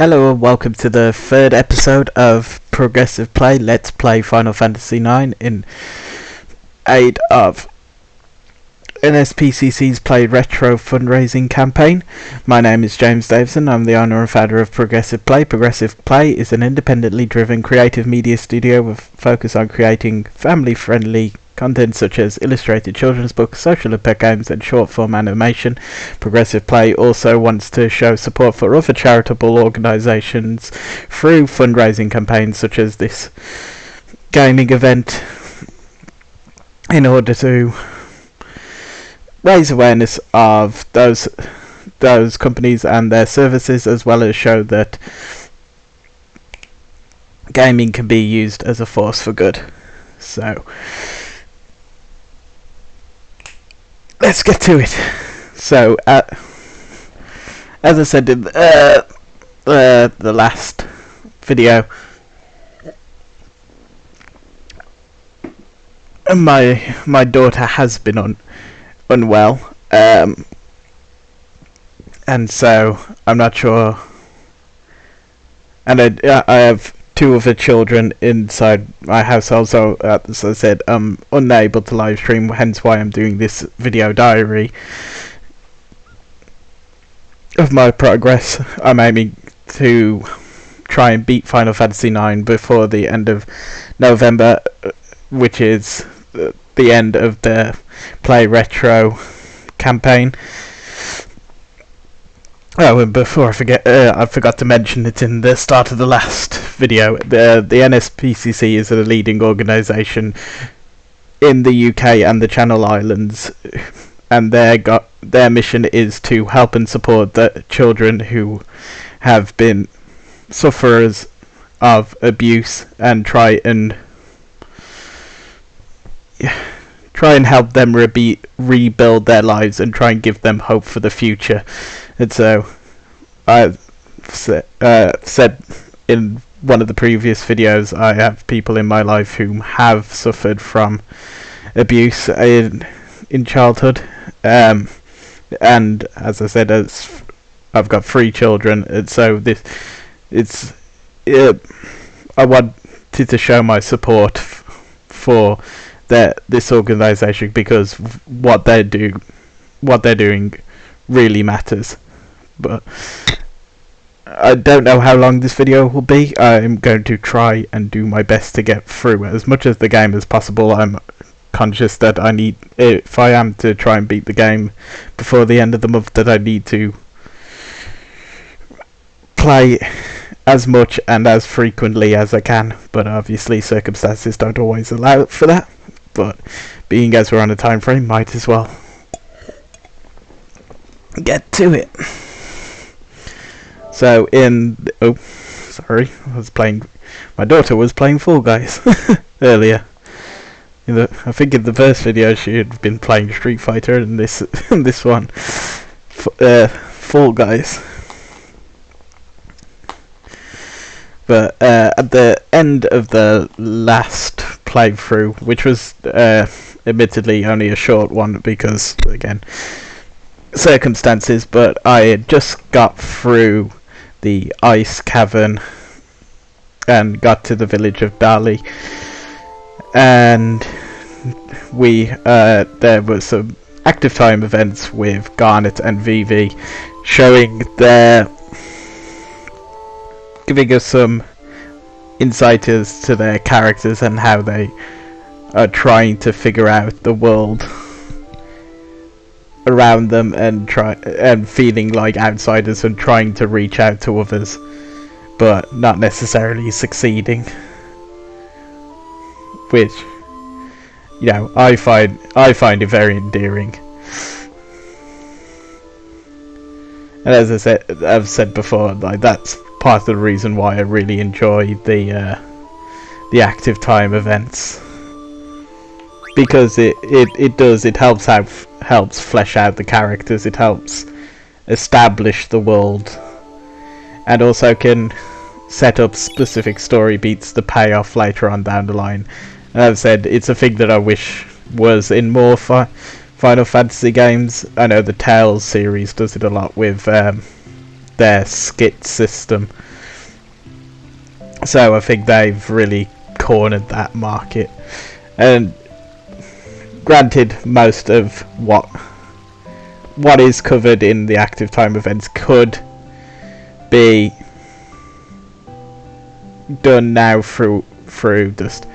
Hello and welcome to the third episode of Progressive Play. Let's play Final Fantasy IX in aid of NSPCC'S Play Retro Fundraising Campaign. My name is James Davison. I'm the owner and founder of Progressive Play. Progressive Play is an independently driven creative media studio with focus on creating family-friendly content such as illustrated children's books, social impact games and short-form animation. Progressive Play also wants to show support for other charitable organisations through fundraising campaigns such as this gaming event in order to raise awareness of those companies and their services, as well as show that gaming can be used as a force for good. So let's get to it. So, as I said in the last video, my daughter has been unwell, and so I'm not sure. And I have two other children inside my household, so as I said, I'm unable to live stream, hence why I'm doing this video diary of my progress. I'm aiming to try and beat Final Fantasy IX before the end of November, which is the end of the Play Retro campaign. Oh, and before I forget, I forgot to mention it in the start of the last video. The NSPCC is a leading organisation in the UK and the Channel Islands, and their mission is to help and support the children who have been sufferers of abuse and try and help them rebuild their lives and try and give them hope for the future. And so I've said in one of the previous videos, I have people in my life who have suffered from abuse in childhood, and as I said, I've got 3 children, and so I wanted to show my support for this organisation, because what they're doing really matters. But I don't know how long this video will be. I'm going to try and do my best to get through as much of the game as possible. I'm conscious that if I am to try and beat the game before the end of the month, that I need to play as much and as frequently as I can, but obviously circumstances don't always allow for that. But being as we're on a time frame, might as well get to it. So my daughter was playing Fall Guys earlier. I think in the first video she had been playing Street Fighter, and this one, Fall Guys. But at the end of the last playthrough, which was admittedly only a short one because, again, circumstances, but I had just got through the ice cavern and got to the village of Dali, and there was some active time events with Garnet and Vivi, giving us some insight as to their characters and how they are trying to figure out the world around them and feeling like outsiders and trying to reach out to others, but not necessarily succeeding, which, I find it very endearing. And as I've said before, like, that's part of the reason why I really enjoy the active time events, because it helps flesh out the characters, it helps establish the world, and also can set up specific story beats to pay off later on down the line. And as I said, it's a thing that I wish was in more Final Fantasy games. I know the Tales series does it a lot with their skit system, So I think they've really cornered that market. And granted, most of what is covered in the active time events could be done now through just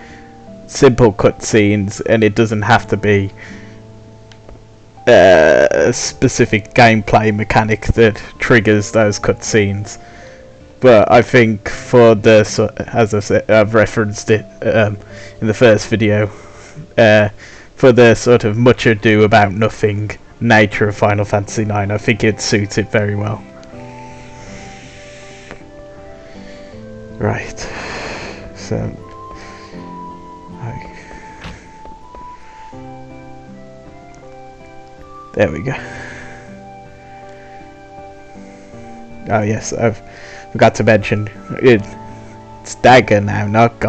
simple cutscenes, and it doesn't have to be a specific gameplay mechanic that triggers those cutscenes. But I think for the, as I said, I've referenced it in the first video, for the sort of much ado about nothing nature of Final Fantasy IX, I think it suits it very well. Right, so there we go. Oh yes, I've forgot to mention it's Dagger now, not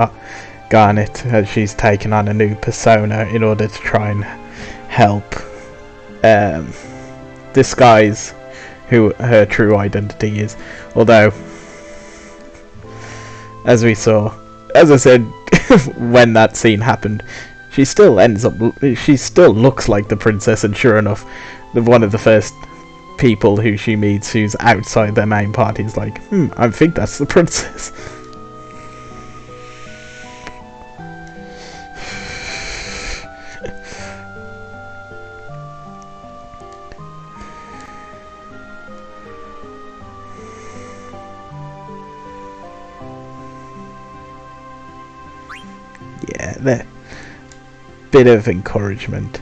Garnet, as she's taken on a new persona in order to try and help disguise who her true identity is. Although, as we saw, as I said, when that scene happened, she still looks like the princess, and sure enough, one of the first people who she meets who's outside their main party is like, I think that's the princess. Yeah, that bit of encouragement.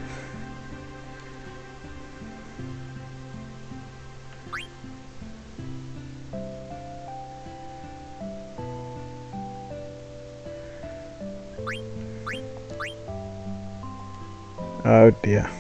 Oh dear.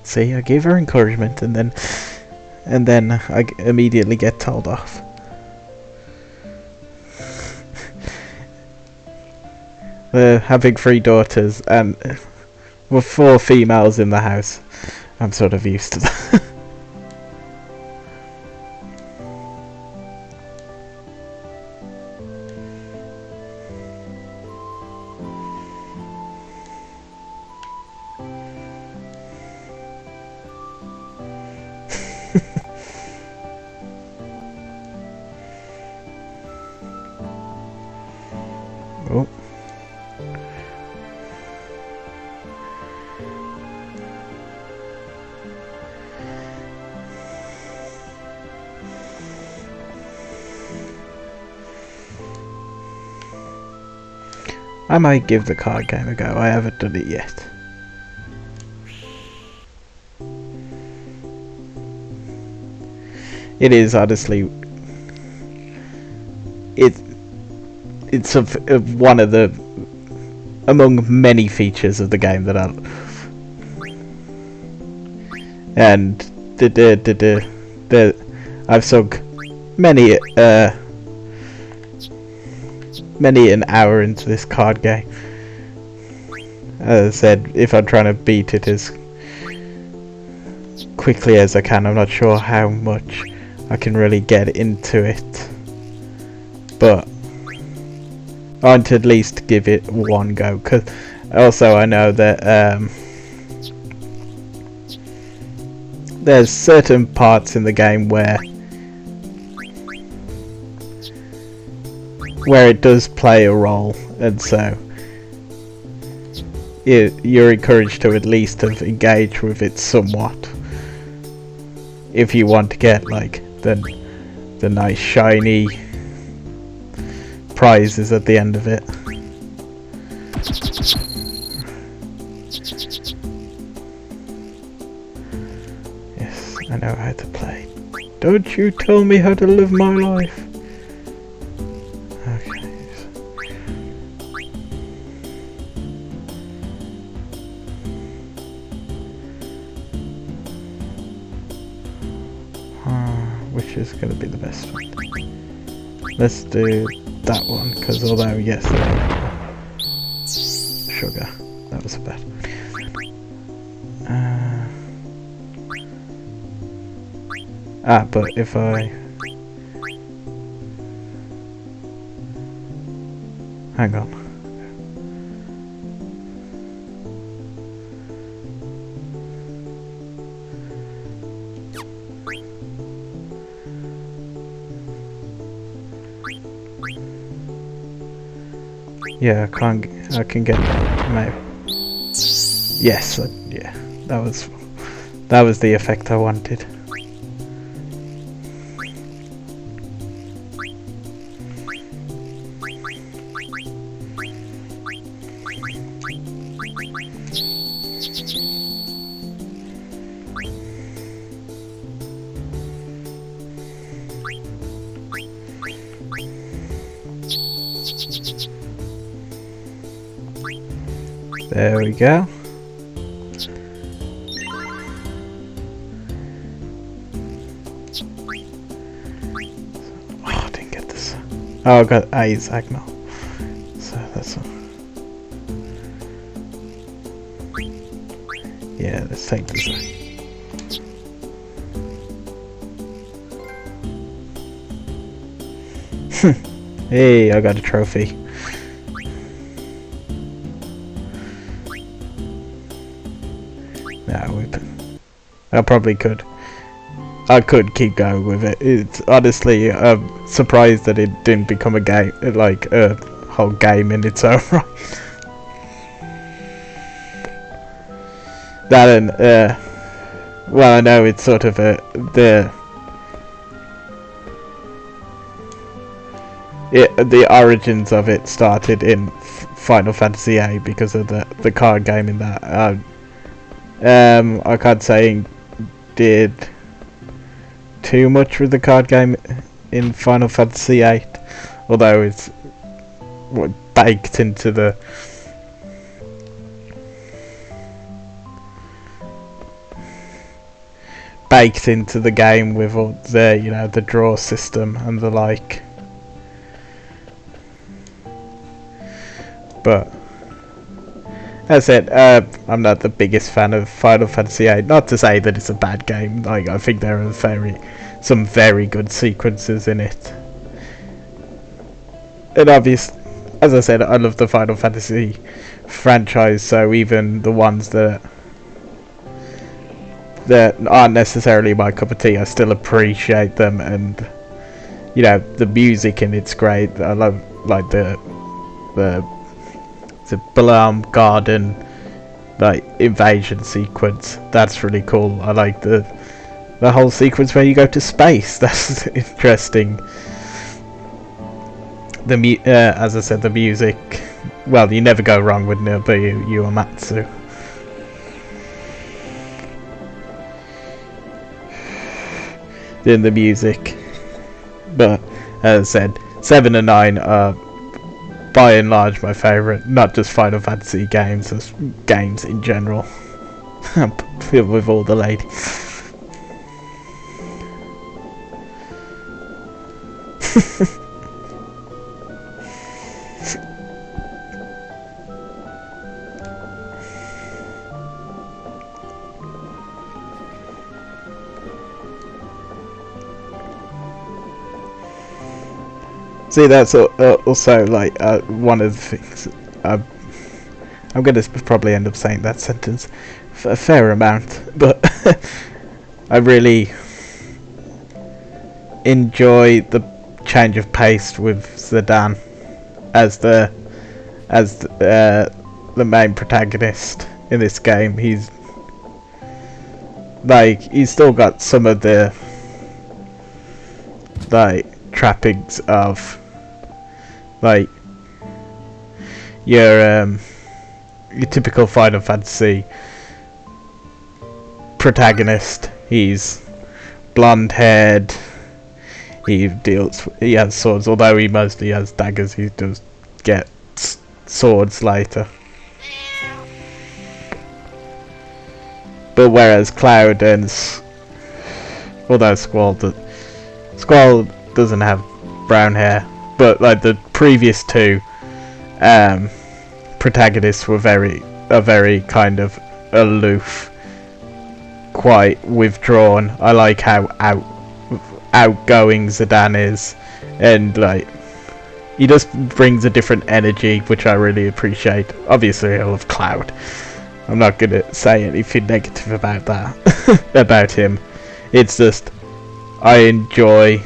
See, I gave her encouragement, and then I immediately get told off. Having 3 daughters and with 4 females in the house, I'm sort of used to that. Oh. I might give the card game a go. I haven't done it yet. It is honestly, it's of one of the among many features of the game that I love. And I've sunk many an hour into this card game. As I said, if I'm trying to beat it as quickly as I can, I'm not sure how much I can really get into it, but I want to at least give it one go, because also I know that there's certain parts in the game where it does play a role, and so you're encouraged to at least have engaged with it somewhat if you want to get like the nice shiny prizes at the end of it. Yes, I know how to play. Don't you tell me how to live my life. Which is going to be the best one? Let's do that one, because although yes, sugar. That was bad. But if I... Hang on. Yeah, I can get maybe. Yes, yeah, that was the effect I wanted. There we go. Oh, I didn't get this. Oh, I got A signal. So that's all. Yeah, let's take this out. Hey, I got a trophy. I probably could. I could keep going with it. It's honestly, I'm surprised that it didn't become a game, like a whole game in its own right. That and well, I know it's sort of the origins of it started in Final Fantasy VIII because of the card game in that. I can't say did too much with the card game in Final Fantasy VIII, although it's baked into the game with all the the draw system and the like. But as I said, I'm not the biggest fan of Final Fantasy VIII. Not to say that it's a bad game. Like, I think there are some very good sequences in it. And obviously, as I said, I love the Final Fantasy franchise. So even the ones that aren't necessarily my cup of tea, I still appreciate them. And the music in it's great. I love like the Balam Garden invasion sequence. That's really cool. I like the whole sequence where you go to space. That's interesting. As I said, the music. Well, you never go wrong with Nobuo Uematsu. In the music, but as I said, 7 and 9 are by and large my favourite, not just Final Fantasy games, as games in general. Filled with all the ladies. See, that's also like one of the things. I'm going to probably end up saying that sentence a fair amount, but I really enjoy the change of pace with Zidane as the main protagonist in this game. He's still got some of the trappings of your typical Final Fantasy protagonist. He's blonde haired, he has swords, although he mostly has daggers. He does get swords later. But whereas Cloud and although Squall doesn't have brown hair, but like the previous two protagonists are very kind of aloof, quite withdrawn. I like how outgoing Zidane is, and like he just brings a different energy, which I really appreciate. Obviously, I love Cloud. I'm not gonna say anything negative about that about him. It's just I enjoy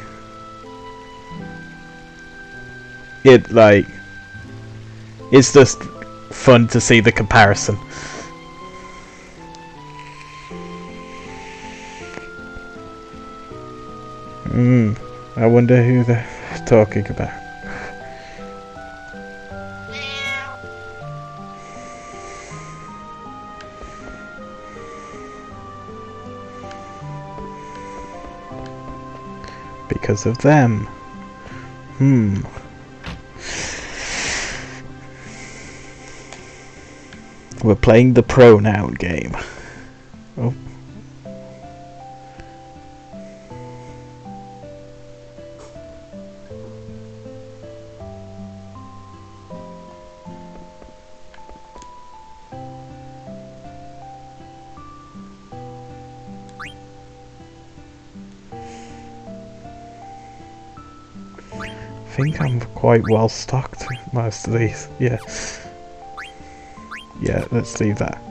it. Like, it's just fun to see the comparison. I wonder who they're talking about. Because of them. We're playing the pronoun game. Oh. I think I'm quite well stocked with most of these. Yeah, let's leave that.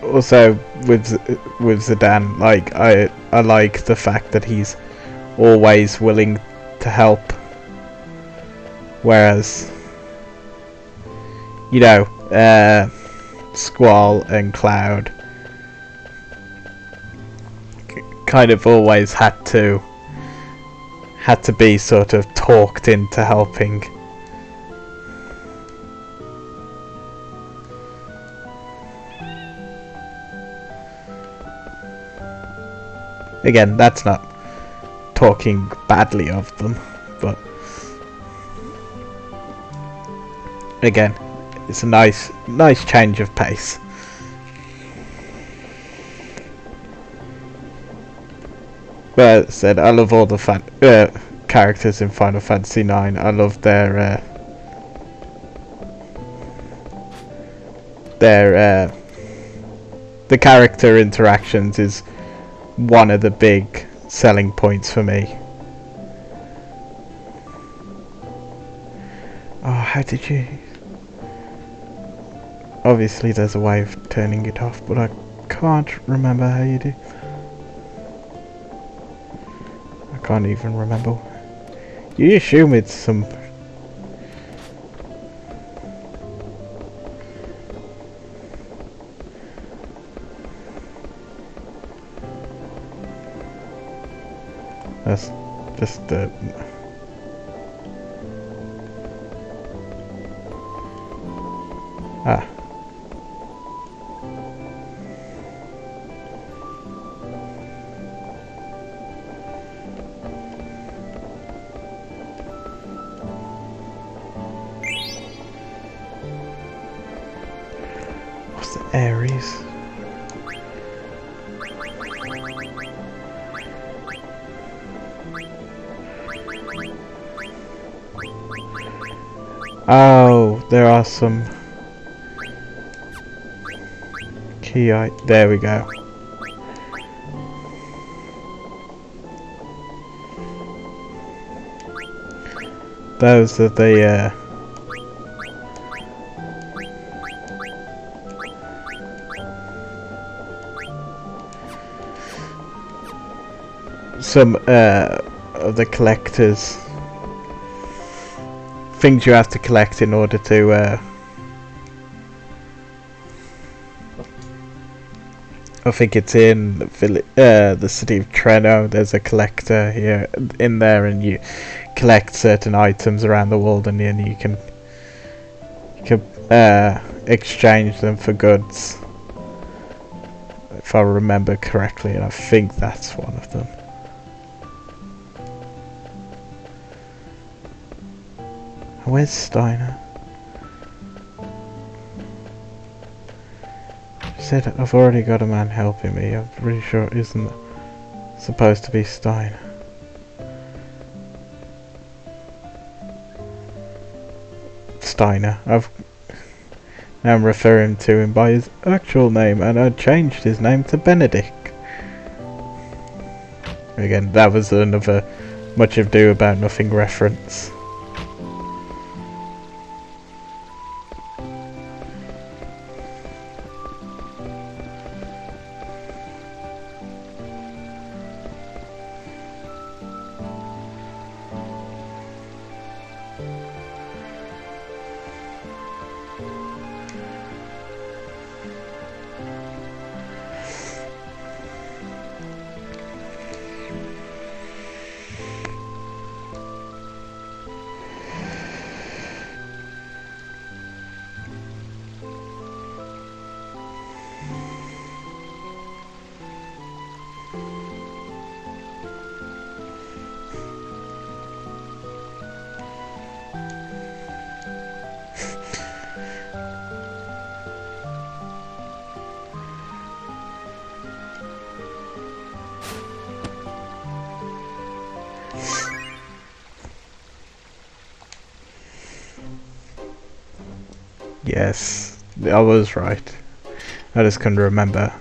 Also with Zidane, like I like the fact that he's always willing to help, whereas you know Squall and Cloud kind of always had to be sort of talked into helping. Again, that's not talking badly of them, but again, it's a nice change of pace. But as I said, I love all the characters in Final Fantasy IX. I love their the character interactions is one of the big selling points for me. Oh, how did you... Obviously there's a way of turning it off, but I can't remember how you do. I can't even remember. You assume it's some... That's just what's the Aries? Oh, there are some key there we go. Those are the some of the collectors things you have to collect in order to I think it's in the city of Treno. There's a collector here in there, and you collect certain items around the world, and then you can exchange them for goods, if I remember correctly, and I think that's one of them. Where's Steiner? She said I've already got a man helping me. I'm pretty sure it isn't supposed to be Steiner. Now I'm referring to him by his actual name, and I changed his name to Benedict. Again, that was another much ado about nothing reference. Yes, I was right. I just couldn't remember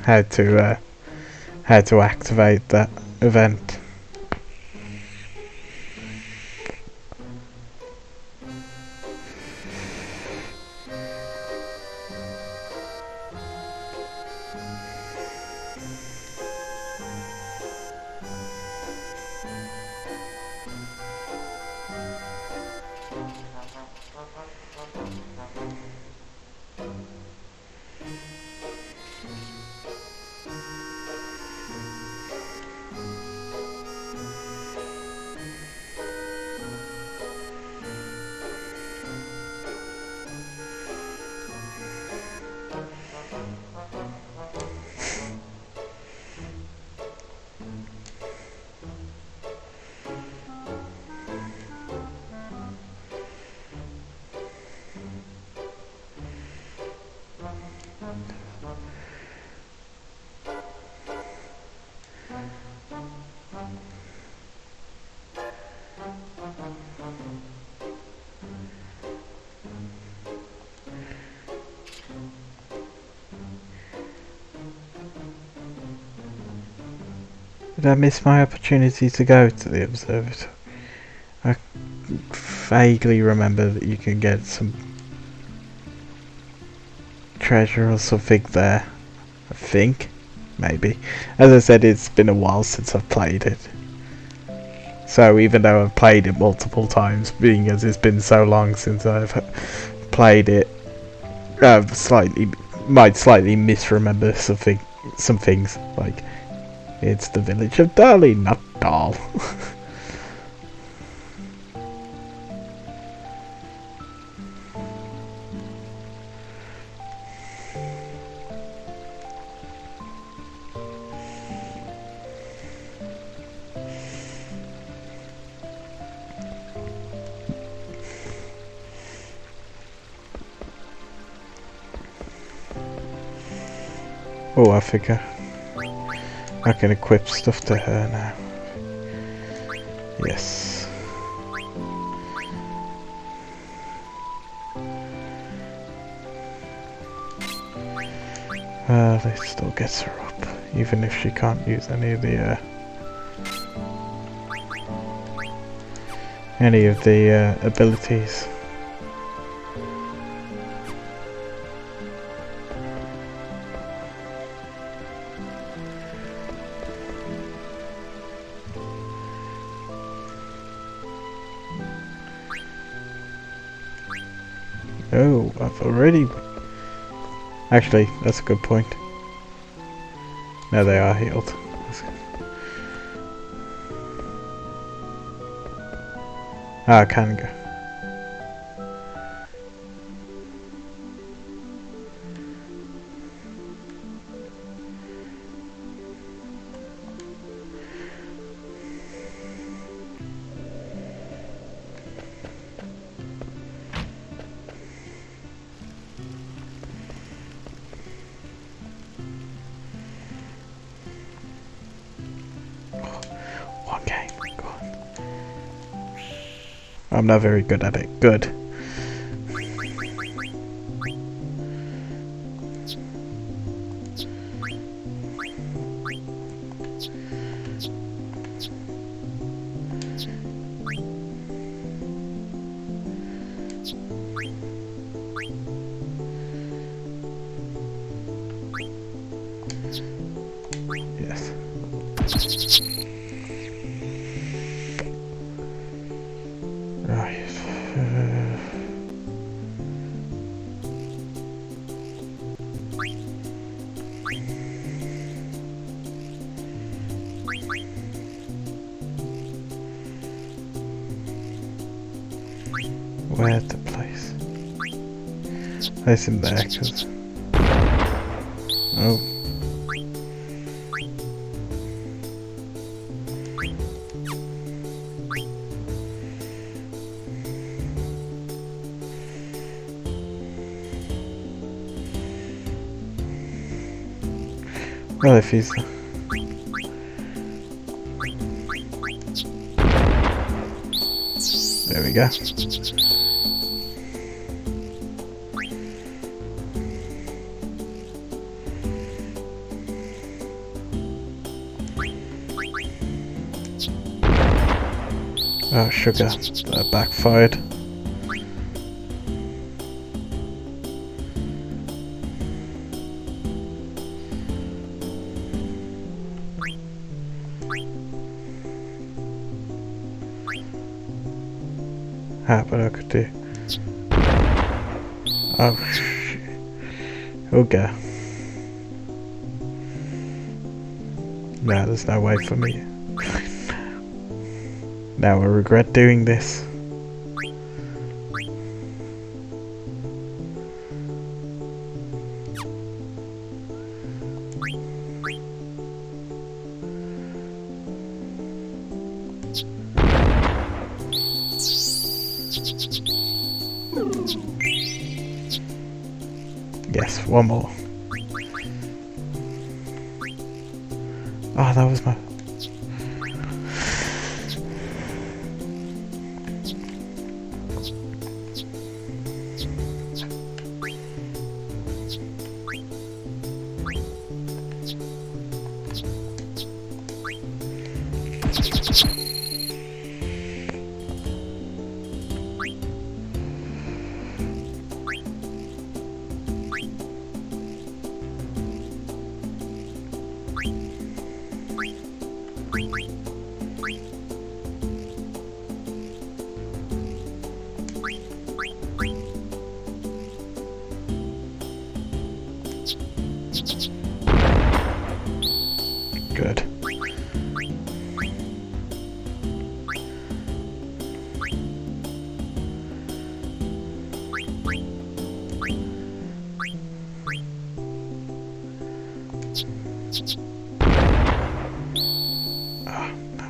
how to activate that event. Did I miss my opportunity to go to the observatory? I vaguely remember that you can get some treasure or something there. I think. Maybe. As I said, it's been a while since I've played it. So even though I've played it multiple times, being as it's been so long since I've played it, I've might slightly misremember some things, like it's the village of Dali, not Dahl. Oh, I think I can equip stuff to her now. Yes. This still gets her up, even if she can't use any of the abilities. Oh, I've already... Actually, that's a good point. No, they are healed. Ah, I can go. One game, go on. I'm not very good at it. Good. Yes. Right. Where's the place? Place in there, cause... Oh. Well, if he's... There we go. Oh, sugar. That backfired. Ah, but I could do... Oh, shit. Okay. No, there's no way for me. Now I regret doing this. Yes, one more. Oh, that was my... Good. Ah, no.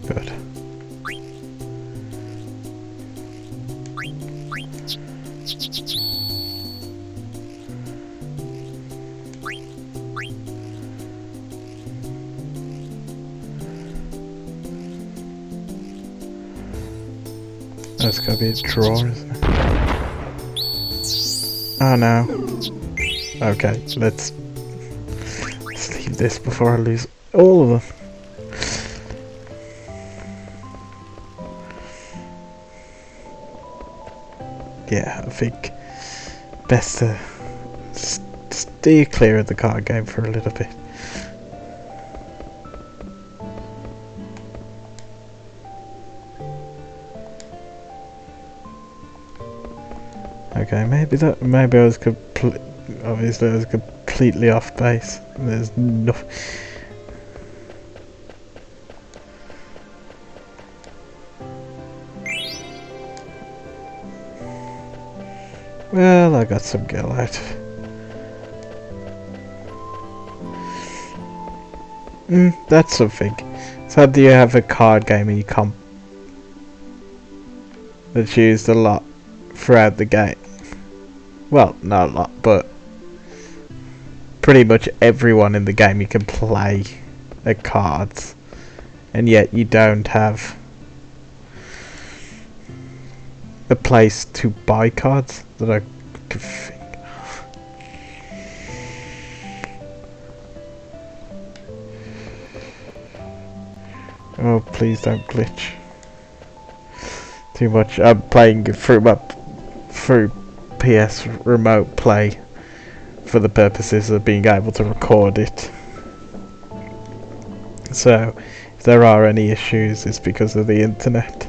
Good. That's gotta be a draw, isn't it? Oh no. Okay, let's leave this before I lose all of them. yeah, I think best to steer clear of the card game for a little bit. Okay, maybe I was obviously I was completely off base. There's nothing. Well, I got some gil out. That's something. So do you have a card game and you can't that's used a lot throughout the game? Well, not a lot, but pretty much everyone in the game you can play the cards, and yet you don't have a place to buy cards that I could think. Oh, please don't glitch too much. I'm playing through PS Remote Play for the purposes of being able to record it. So, if there are any issues, it's because of the internet.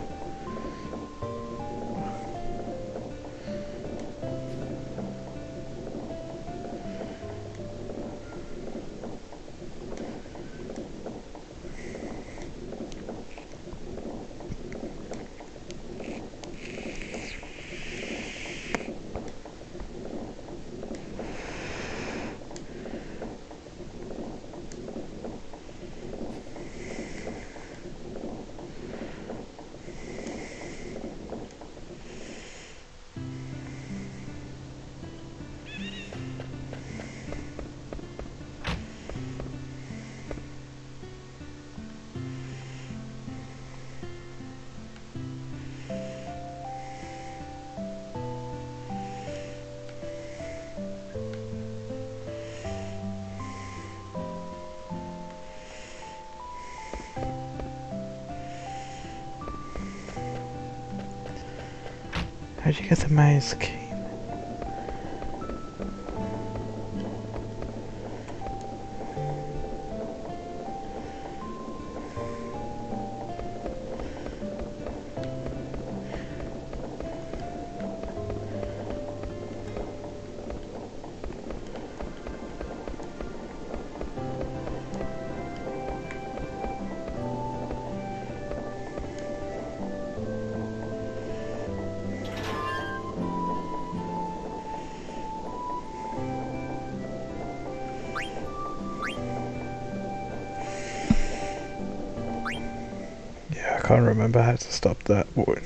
How'd you get the mouse key? I can't remember how to stop that one.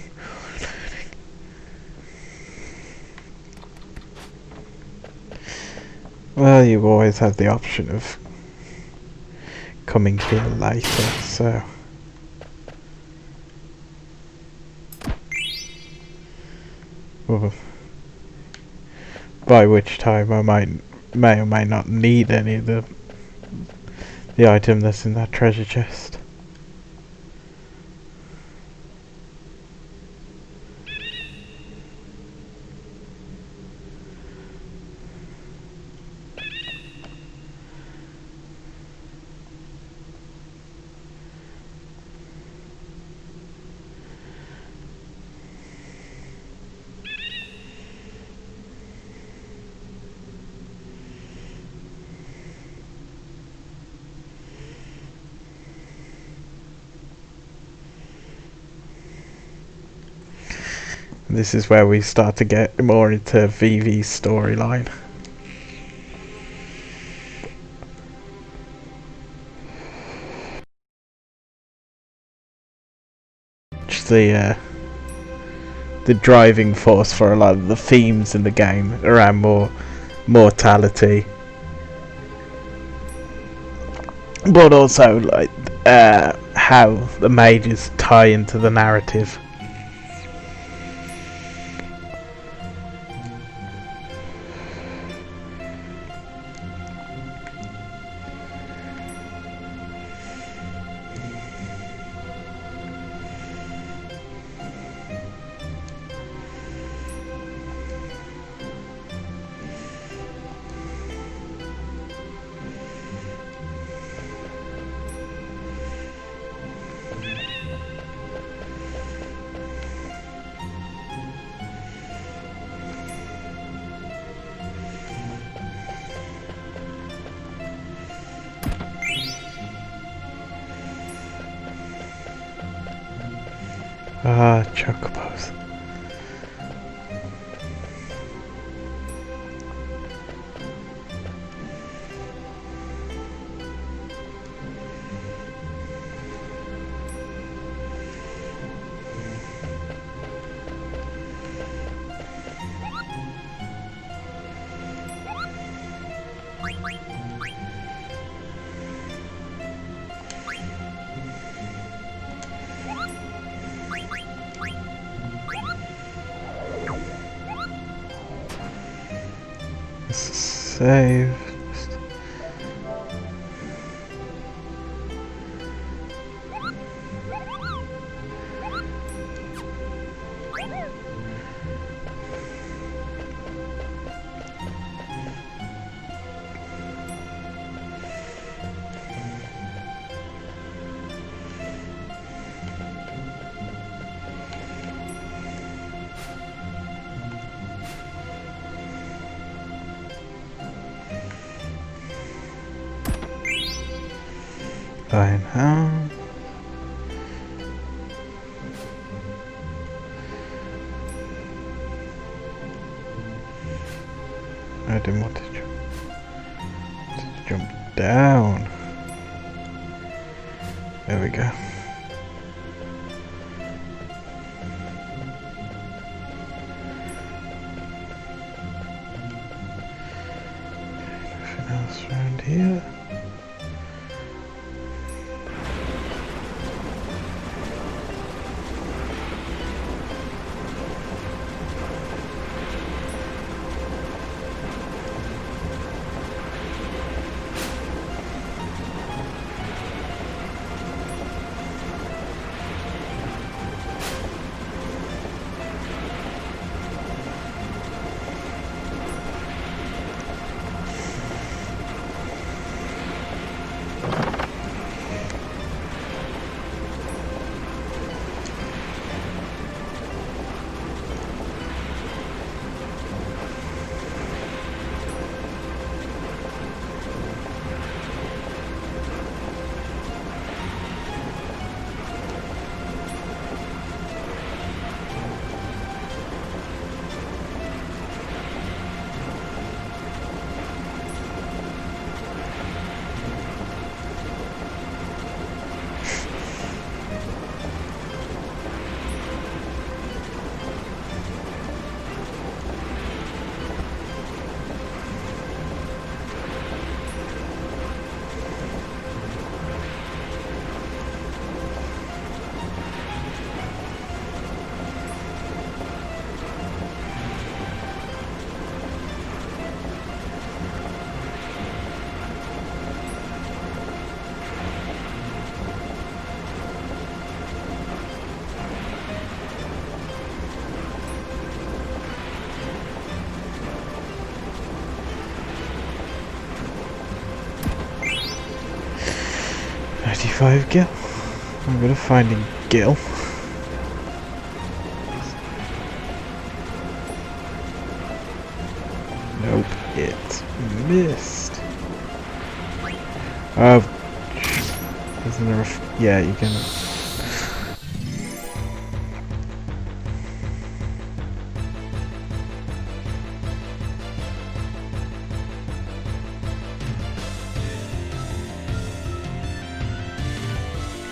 Well, you always have the option of coming here later, so... Well, by which time I may or may not need any of the item that's in that treasure chest. This is where we start to get more into Vivi's storyline. It's the driving force for a lot of the themes in the game around mortality, but also like how the mages tie into the narrative. Chocobos. Save. Fine, I didn't want to jump down. There we go. Nothing else around here. Gil. I'm gonna find a Gil. Nope, it missed. Isn't there a yeah, you can.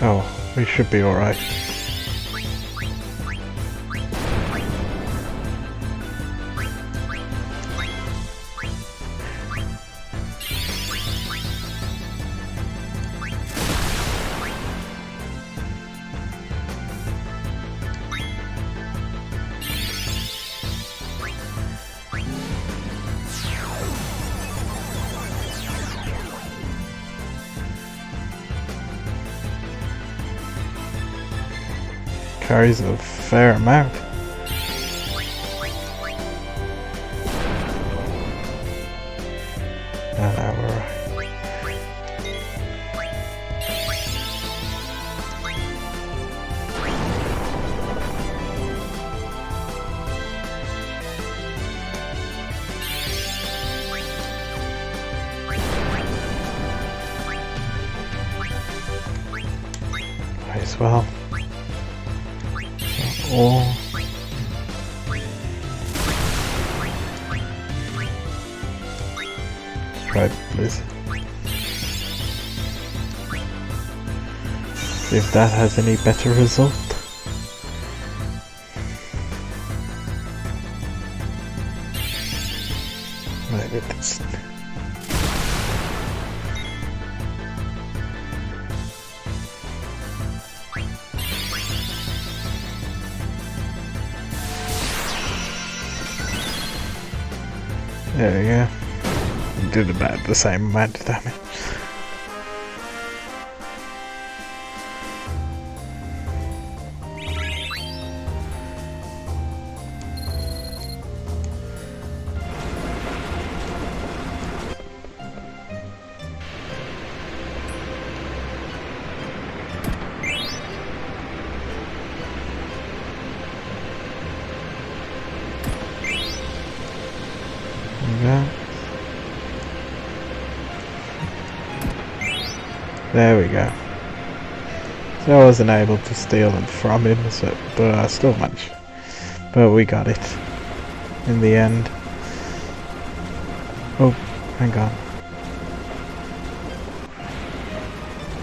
Oh, we should be alright. Carries a fair amount. Now we're right. Might as well. Or try Blizzard. See if that has any better result. Maybe this. There we go. Did about the same amount of damage. There we go. So I wasn't able to steal them from him, but I still managed. But we got it in the end. Oh, hang on.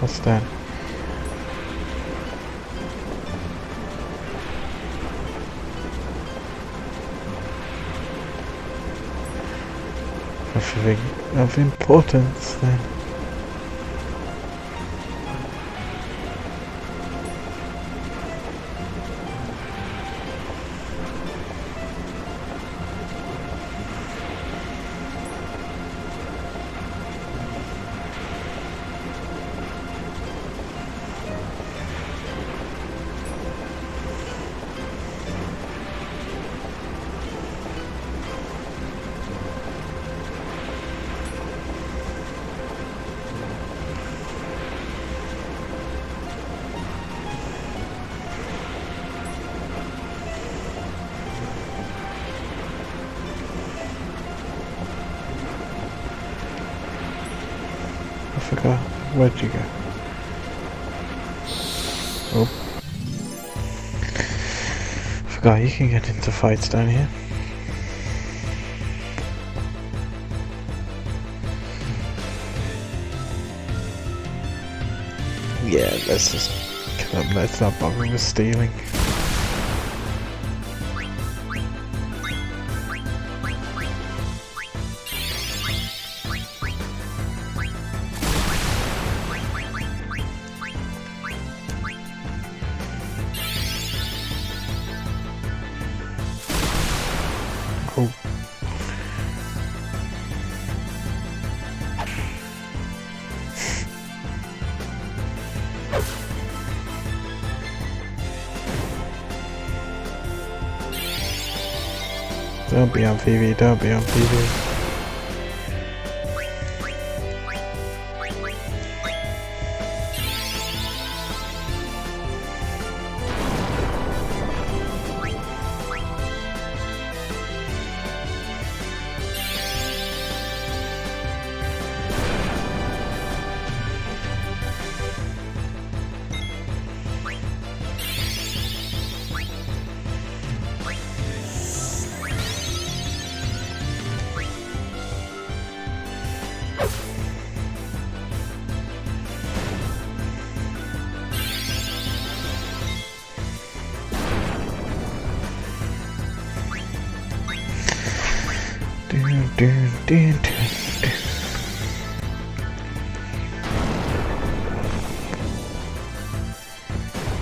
What's that? Nothing of importance then. I forgot. Where'd you go? Oh. Forgot you can get into fights down here. Yeah, let's just kill him. Let's not bother with stealing. Oh. Don't be on TV, don't be on TV.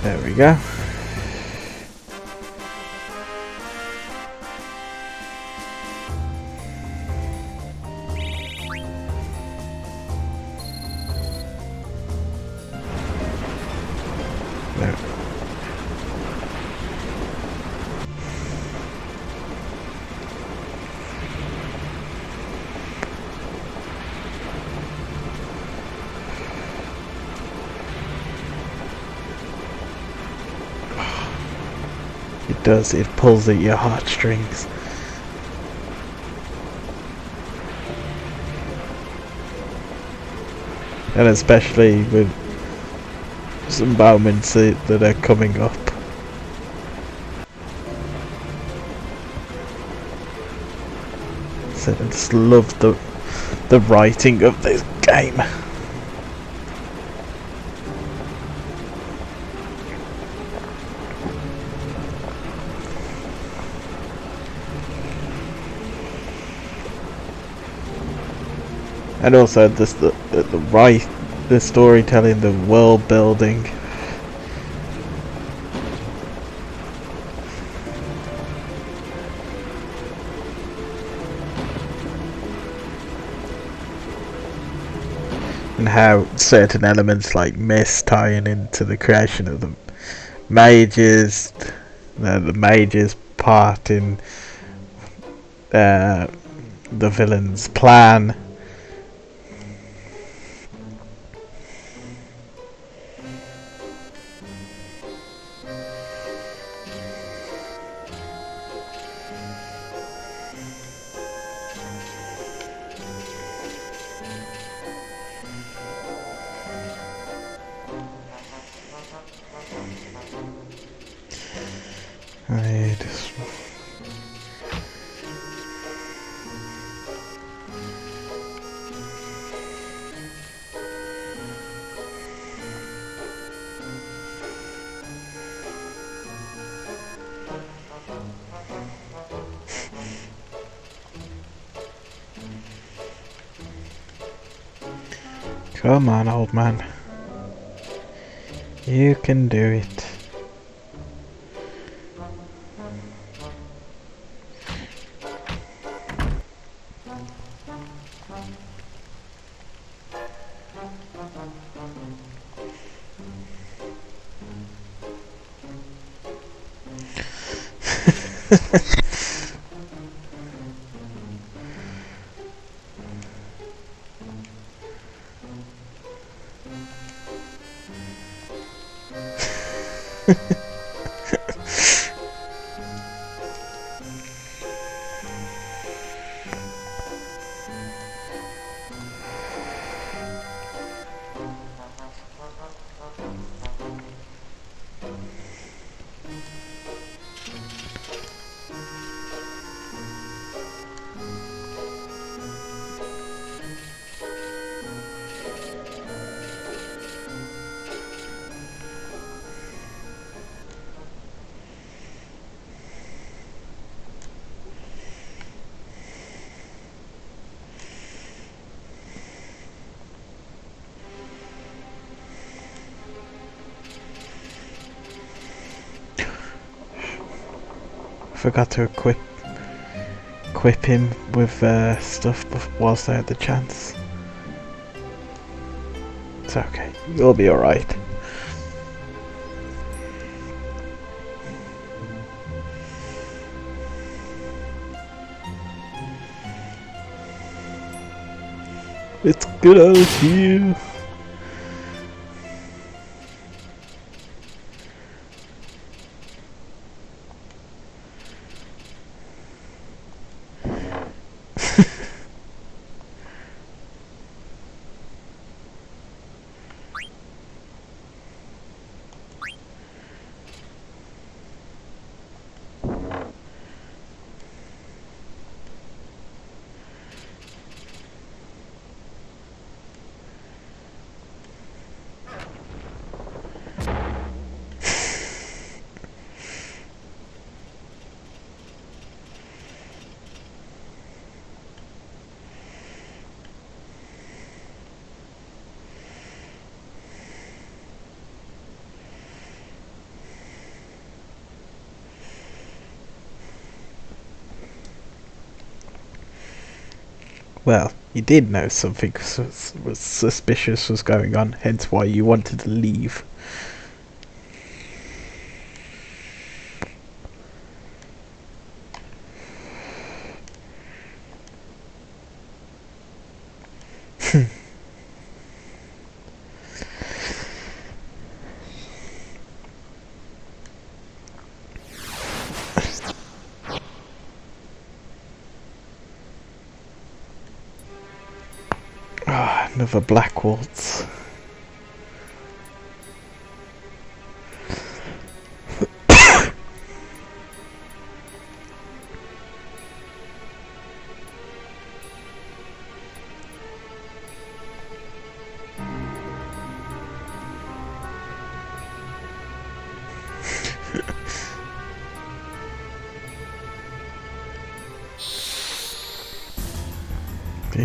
There we go. There. It does, it pulls at your heartstrings. And especially with some moments that are coming up. said, I just love the writing of this game. And also just the storytelling, the world building. And how certain elements like mist tying into the creation of the mages, the mages part in the villain's plan. Come on, old man. You can do it. Forgot to equip him with stuff whilst I had the chance. It's okay, you'll be alright. It's good out here. Well, you did know something was suspicious was going on, hence why you wanted to leave. Another black waltz. I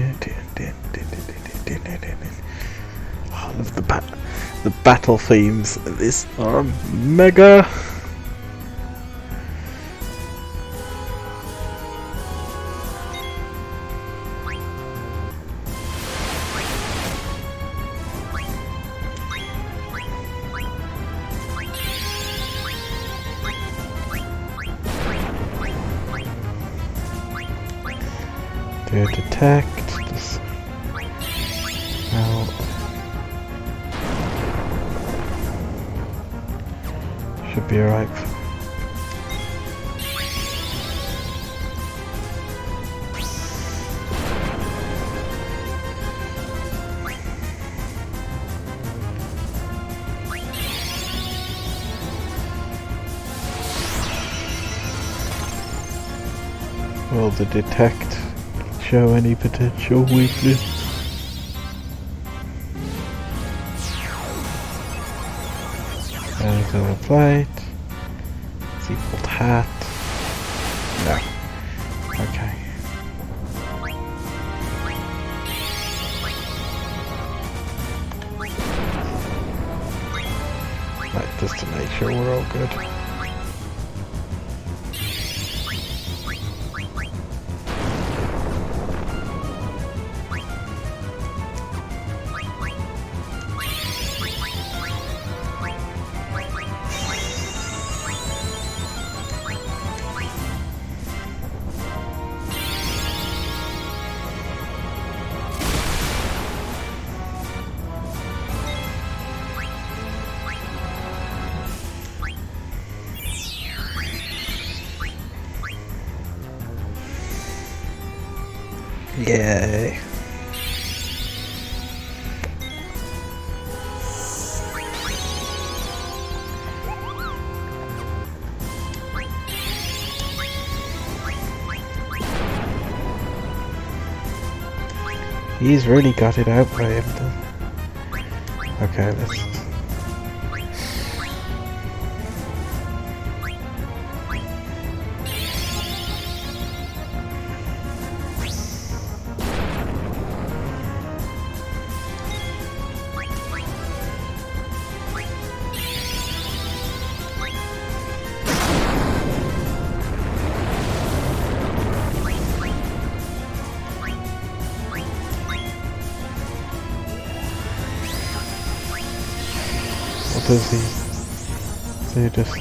love the battle themes. This are mega. Do detect. Just now. Should be alright. Will the detect show any potential weakness? There's a plate. It's equal to hat. No. Okay. Right, just to make sure we're all good. Yay. He's really got it out by him though. Okay, let's... What does he... So he just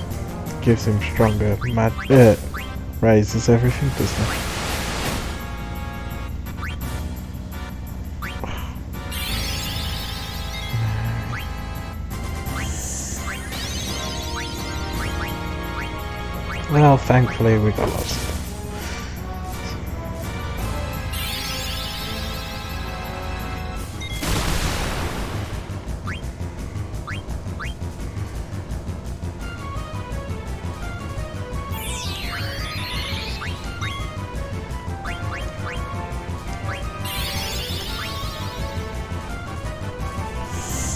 gives him stronger raises everything, doesn't it? Well, thankfully we got lost.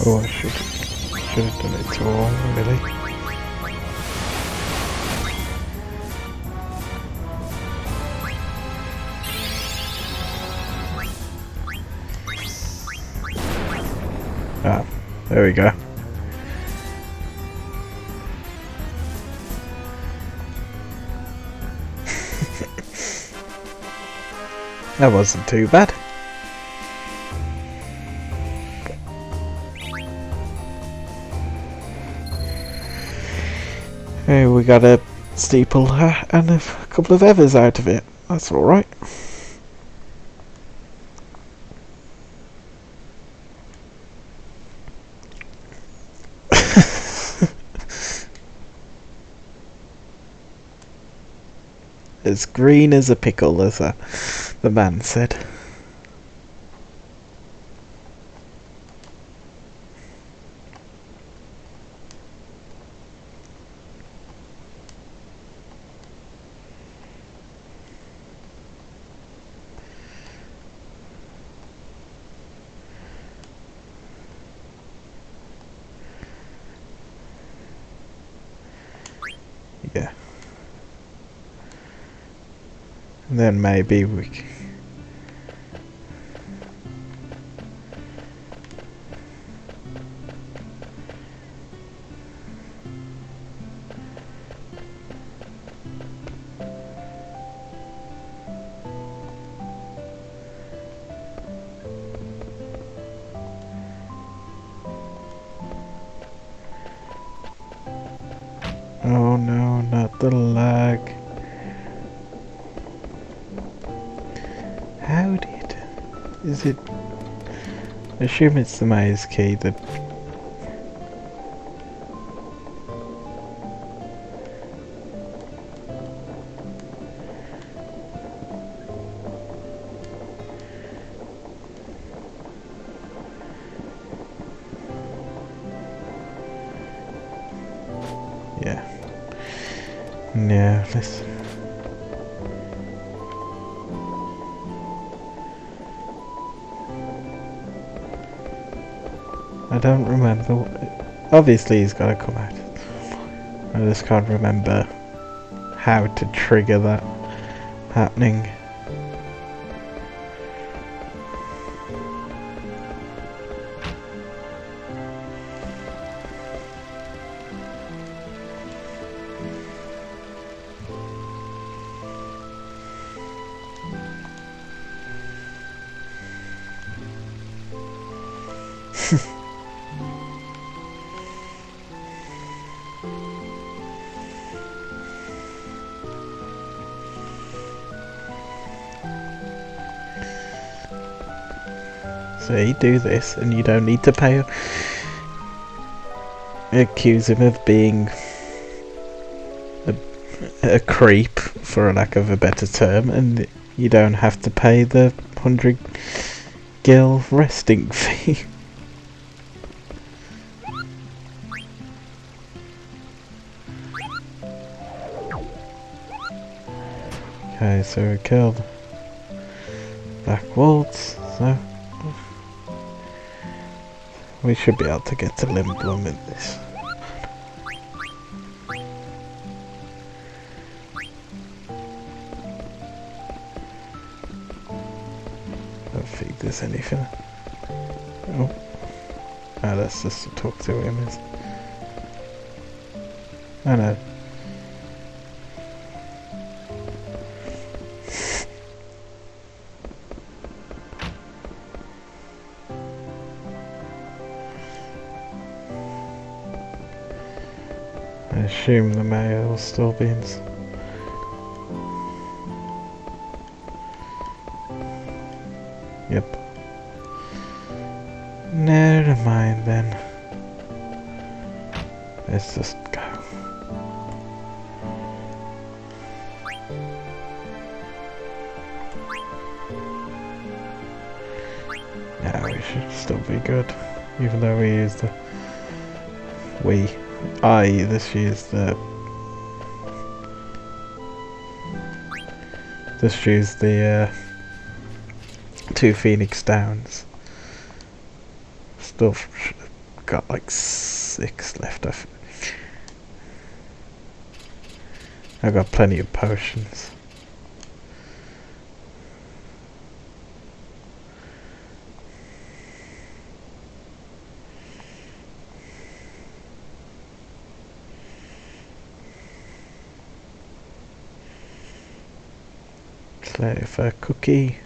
Oh, I should have done it all, really. Ah, there we go. That wasn't too bad. Hey, we got a steeple and a couple of feathers out of it. That's alright. As green as a pickle, as the man said. Yeah. And then maybe we can... the lag. How did... Is it... I assume it's the maze key that... Yeah. No, let's... I don't remember. Obviously he's got to come out. I just can't remember how to trigger that happening. So you do this and you don't need to pay. Accuse him of being a creep, for a lack of a better term, and you don't have to pay the 100 gil resting fee. Okay, so we killed Black Waltz, so we should be able to get to Limblum in this. I don't think there's anything. Oh, that's just to talk to him. I know. I assume the mayor will still be in. Yep. Never mind then. Let's just go. Now we should still be good, even though we use the this use the two Phoenix Downs. Still should have got like 6 left. I've got plenty of potions. Play for a cookie.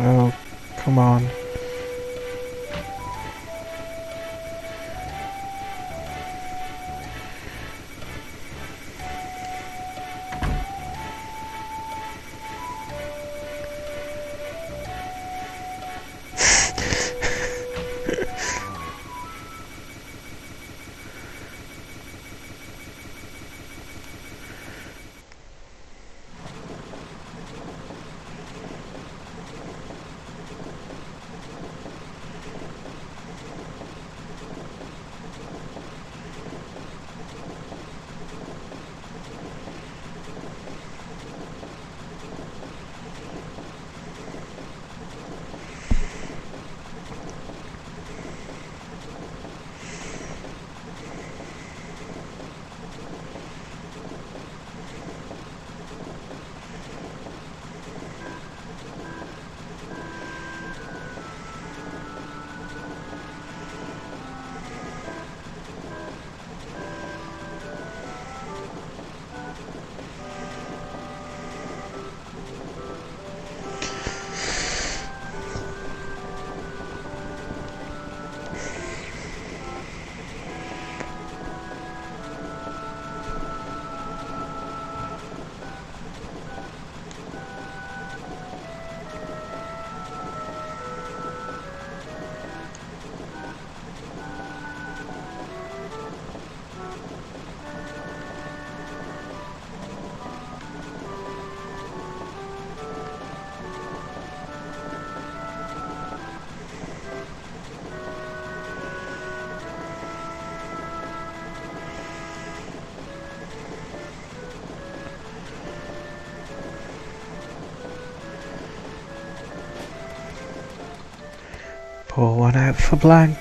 Oh, come on. Pour one out for blank.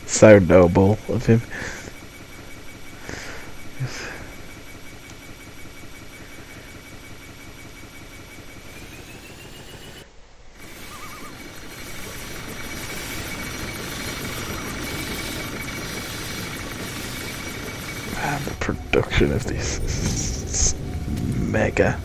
So noble of him. Man, the production of this is mega.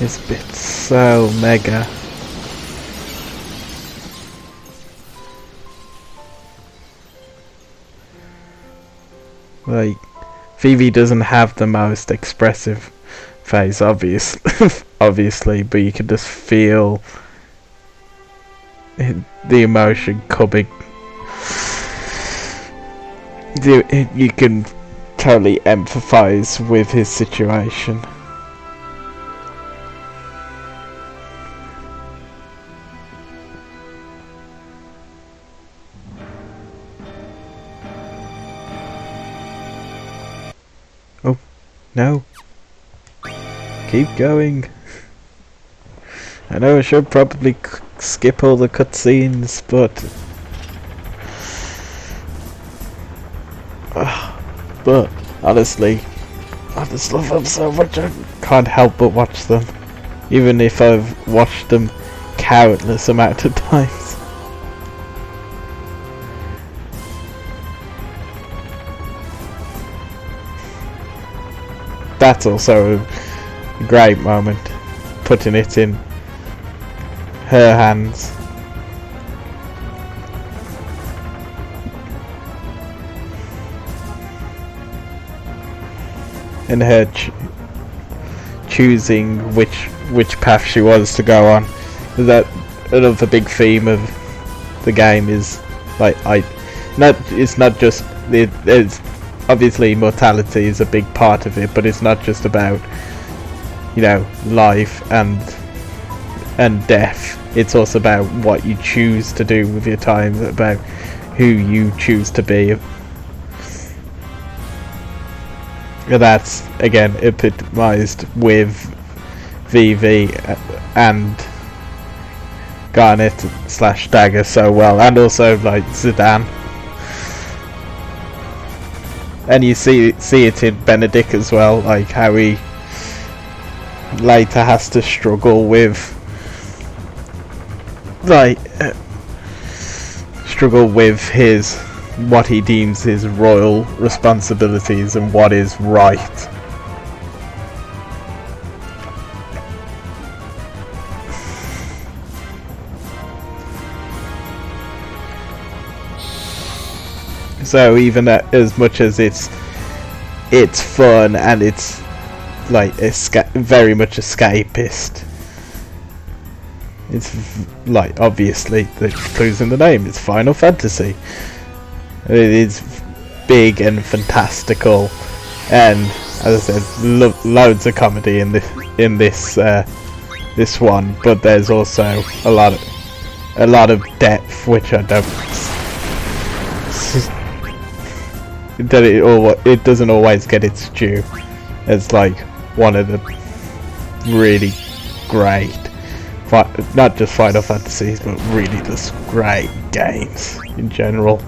This bit's so mega. Like, Vivi doesn't have the most expressive face, obviously, but you can just feel the emotion coming. You can totally empathize with his situation. Oh, no. Keep going. I know I should probably skip all the cutscenes, but honestly, I just love them so much I can't help but watch them, even if I've watched them countless amount of times. That's also a great moment, putting it in her hands. And her choosing which path she wants to go on. That another big theme of the game is like it's not just it's obviously mortality is a big part of it, but it's not just about, you know, life and death. It's also about what you choose to do with your time, about who you choose to be. And that's again epitomized with Vivi and Garnet / Dagger so well, and also like Zidane. And you see it in Benedict as well, like how he later has to struggle with his what he deems his royal responsibilities and what is right. So even as much as it's fun and it's like very much escapist, it's like obviously the clues in the name. It's Final Fantasy. It is big and fantastical, and as I said, loads of comedy in this one. But there's also a lot of depth, which I don't. It doesn't always get its due. It's like one of the really great, not just Final Fantasies, but really just great games in general.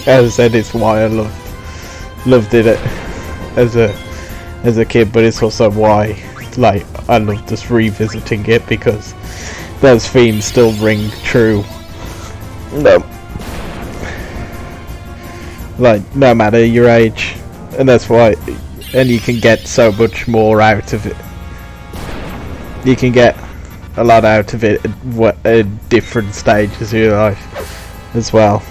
As I said, it's why I loved it as a kid, but it's also why like I love just revisiting it, because those themes still ring true. No, like no matter your age, and that's why, and you can get so much more out of it. You can get a lot out of it at different stages of your life as well.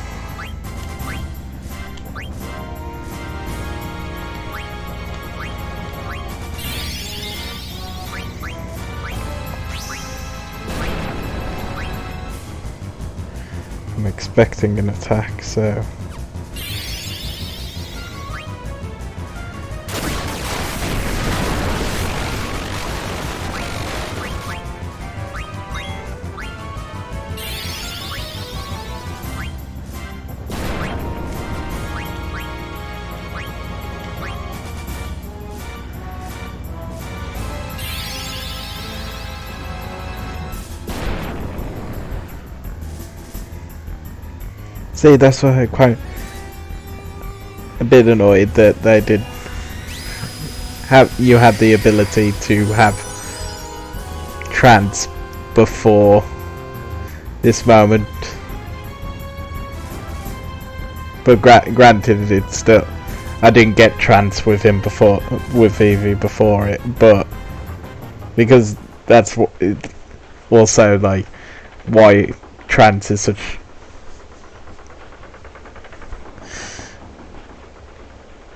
I'm expecting an attack, so see, that's why I'm quite a bit annoyed that they did you had the ability to have trance before this moment, but granted, it's still I didn't get trance with him before, with Evie before it, but because that's what it, also like why trance is such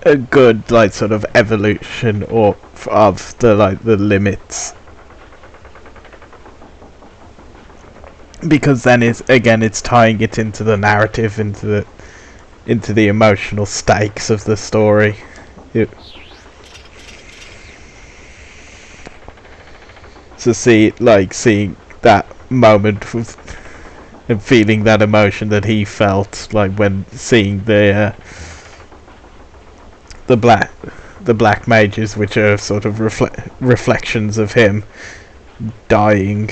a good like sort of evolution or of the like the limits, because then it's tying it into the narrative, into the emotional stakes of the story. So seeing that moment and feeling that emotion that he felt like when seeing the black mages, which are sort of reflections of him dying,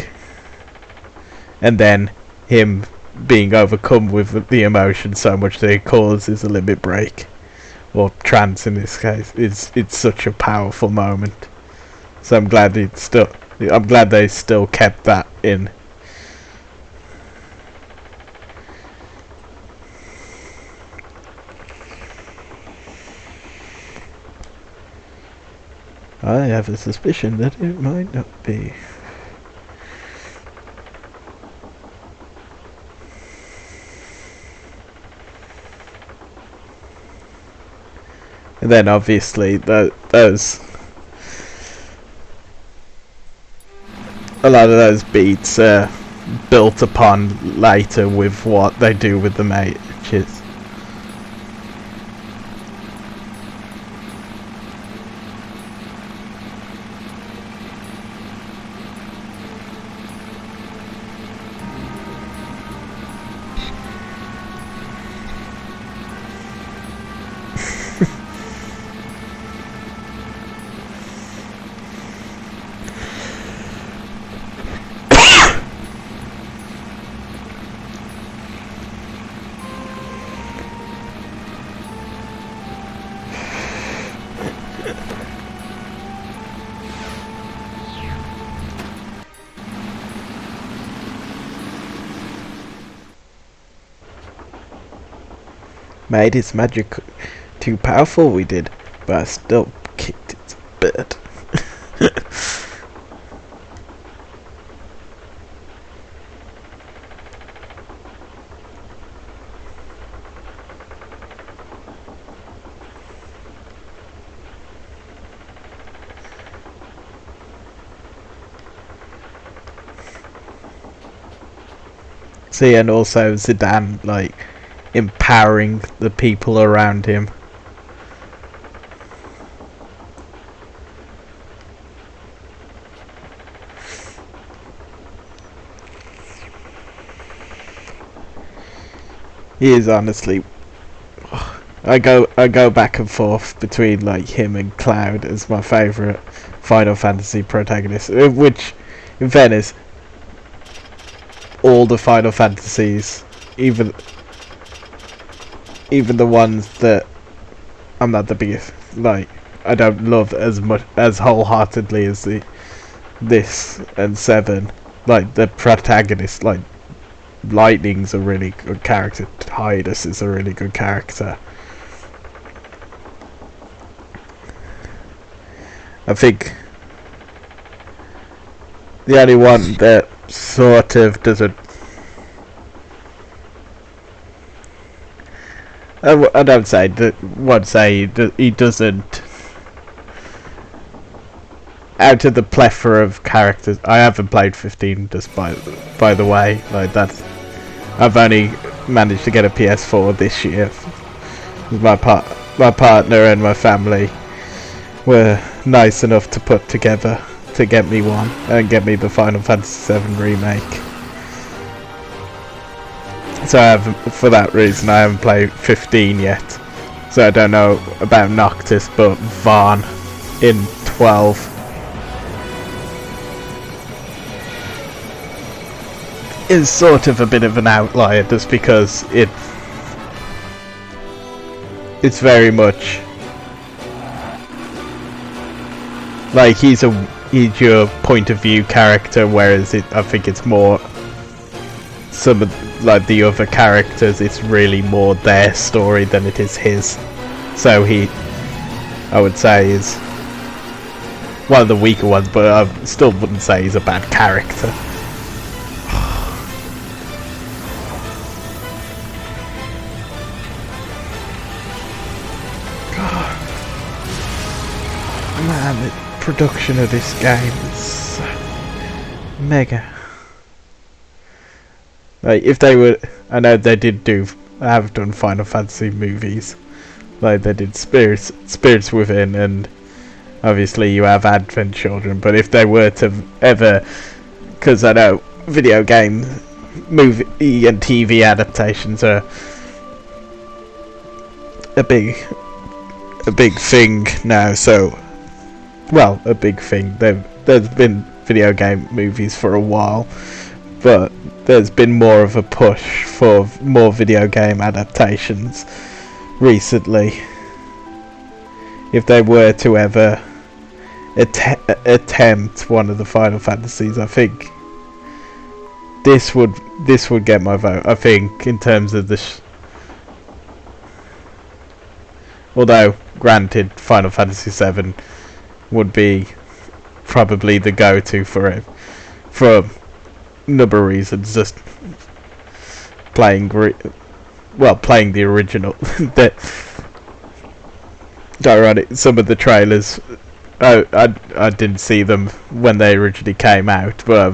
and then him being overcome with the emotion so much that it causes a limit break, or trance in this case. It's such a powerful moment. So I'm glad they still kept that in. I have a suspicion that it might not be. And then obviously those a lot of those beats are built upon later with what they do with the mages. Made its magic too powerful, we did, but I still kicked its butt. See, and also Zidane, like, empowering the people around him. He is honestly, I go back and forth between like him and Cloud as my favourite Final Fantasy protagonist, which in fairness all the Final Fantasies, even the ones that I'm not the biggest, like, I don't love as much as wholeheartedly as this and 7, like the protagonist, like Lightning's a really good character, Tidus is a really good character. I think the only one that sort of doesn't, I don't say that, would say that he doesn't, out of the plethora of characters, I haven't played 15 just by the way, like that's, I've only managed to get a PS4 this year. My partner and my family were nice enough to put together to get me one and get me the Final Fantasy VII remake. So I haven't, for that reason, I haven't played 15 yet. So I don't know about Noctis, but Vaughn in 12. Is sort of a bit of an outlier just because it's very much like he's your point of view character, whereas I think it's more some of like the other characters, it's really more their story than it is his. So I would say, is one of the weaker ones, but I still wouldn't say he's a bad character. Man, the production of this game is mega. Like, if they were, I know they have done Final Fantasy movies. Like, they did Spirits Within, and obviously you have Advent Children. But if they were to ever, because I know video game, movie and TV adaptations are a big thing now. So, well, a big thing. There's been video game movies for a while, but there's been more of a push for more video game adaptations recently. If they were to ever attempt one of the Final Fantasies, I think this would get my vote. I think in terms of the although granted, Final Fantasy VII would be probably the go-to for it, for a number of reasons. Just playing the original. Ironic, some of the trailers, I didn't see them when they originally came out, but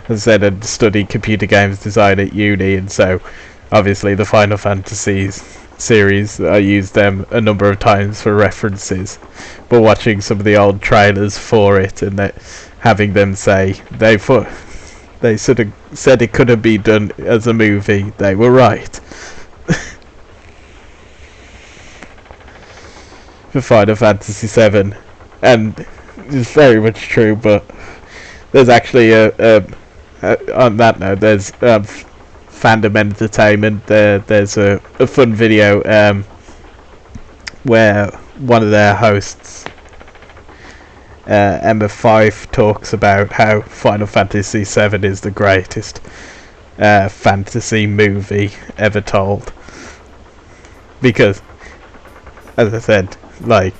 as I said, I studied computer games design at uni, and so obviously the Final Fantasy series, I used them a number of times for references. But watching some of the old trailers for it, and having them say they sort of said it couldn't be done as a movie, they were right. For Final Fantasy VII, and it's very much true. But there's actually on that note, there's Fandom Entertainment. There's a fun video where one of their hosts, Emma Fife, talks about how Final Fantasy VII is the greatest fantasy movie ever told. Because, as I said, like,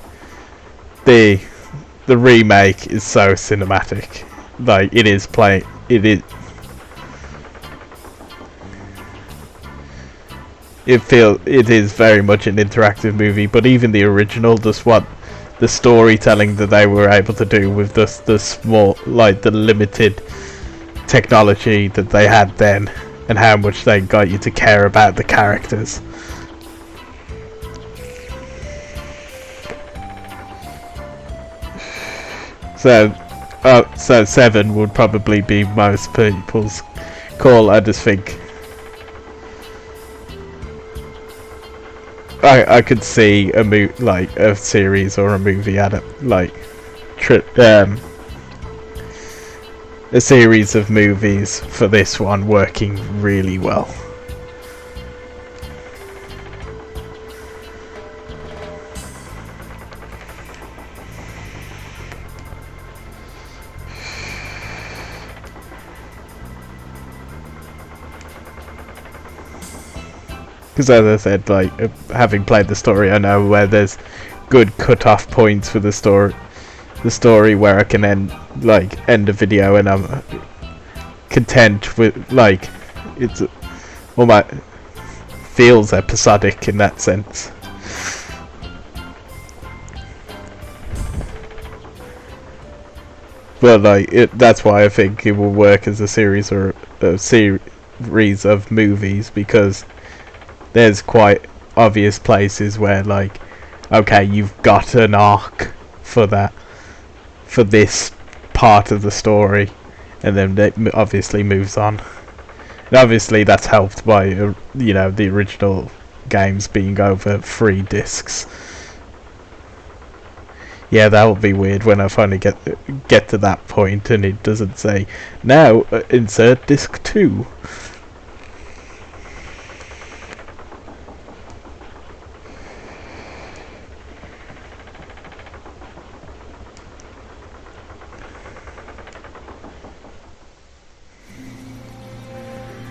the remake is so cinematic. Like, it is it is very much an interactive movie. But even the original, just what the storytelling that they were able to do with the small, like, the limited technology that they had then, and how much they got you to care about the characters. So 7 would probably be most people's call. I just think I could see a series or a movie a series of movies for this one working really well. Because as I said, like, having played the story, I know where there's good cut-off points for the story where I can end a video and I'm content with, like, it's almost feels episodic in that sense. But that's why I think it will work as a series or a series of movies, because there's quite obvious places where, like, okay, you've got an arc for this part of the story, and then it obviously moves on. And obviously that's helped by the original games being over 3 discs. Yeah, that would be weird when I finally get to that point and it doesn't say, now insert disc 2.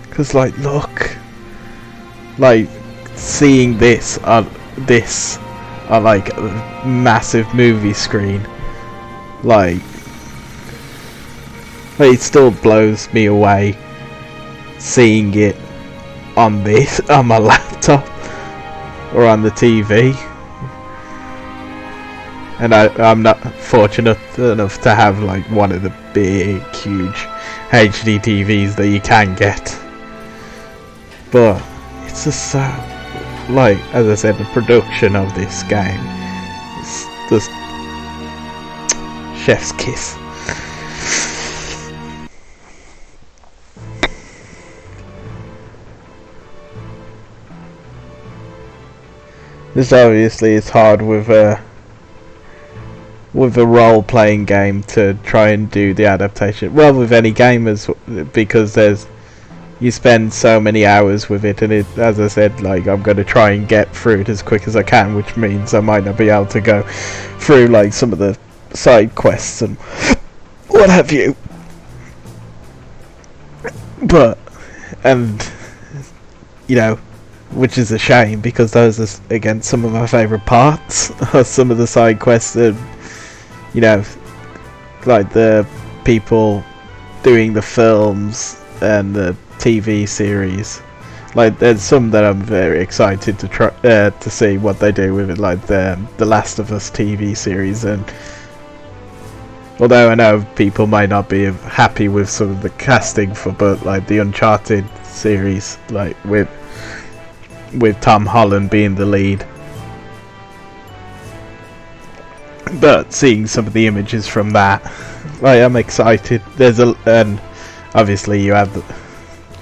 Because, like, look, like, seeing this, this on like a massive movie screen, like it still blows me away seeing it on this on my laptop or on the TV. And I'm not fortunate enough to have like one of the big, huge HD TVs that you can get. But it's just so, like, as I said, the production of this game is just chef's kiss. This obviously is hard with a role-playing game to try and do the adaptation. Well, with any game, because you spend so many hours with it, and it, as I said, like, I'm going to try and get through it as quick as I can, which means I might not be able to go through like some of the side quests and what have you. But, and you know, which is a shame, because those are, again, some of my favourite parts are some of the side quests that, you know, like the people doing the films and the TV series. Like, there's some that I'm very excited to try to see what they do with it, like the Last of Us TV series. And although I know people might not be happy with some of the casting for, but like the Uncharted series, like with Tom Holland being the lead. But seeing some of the images from that, like, I'm excited. And obviously you have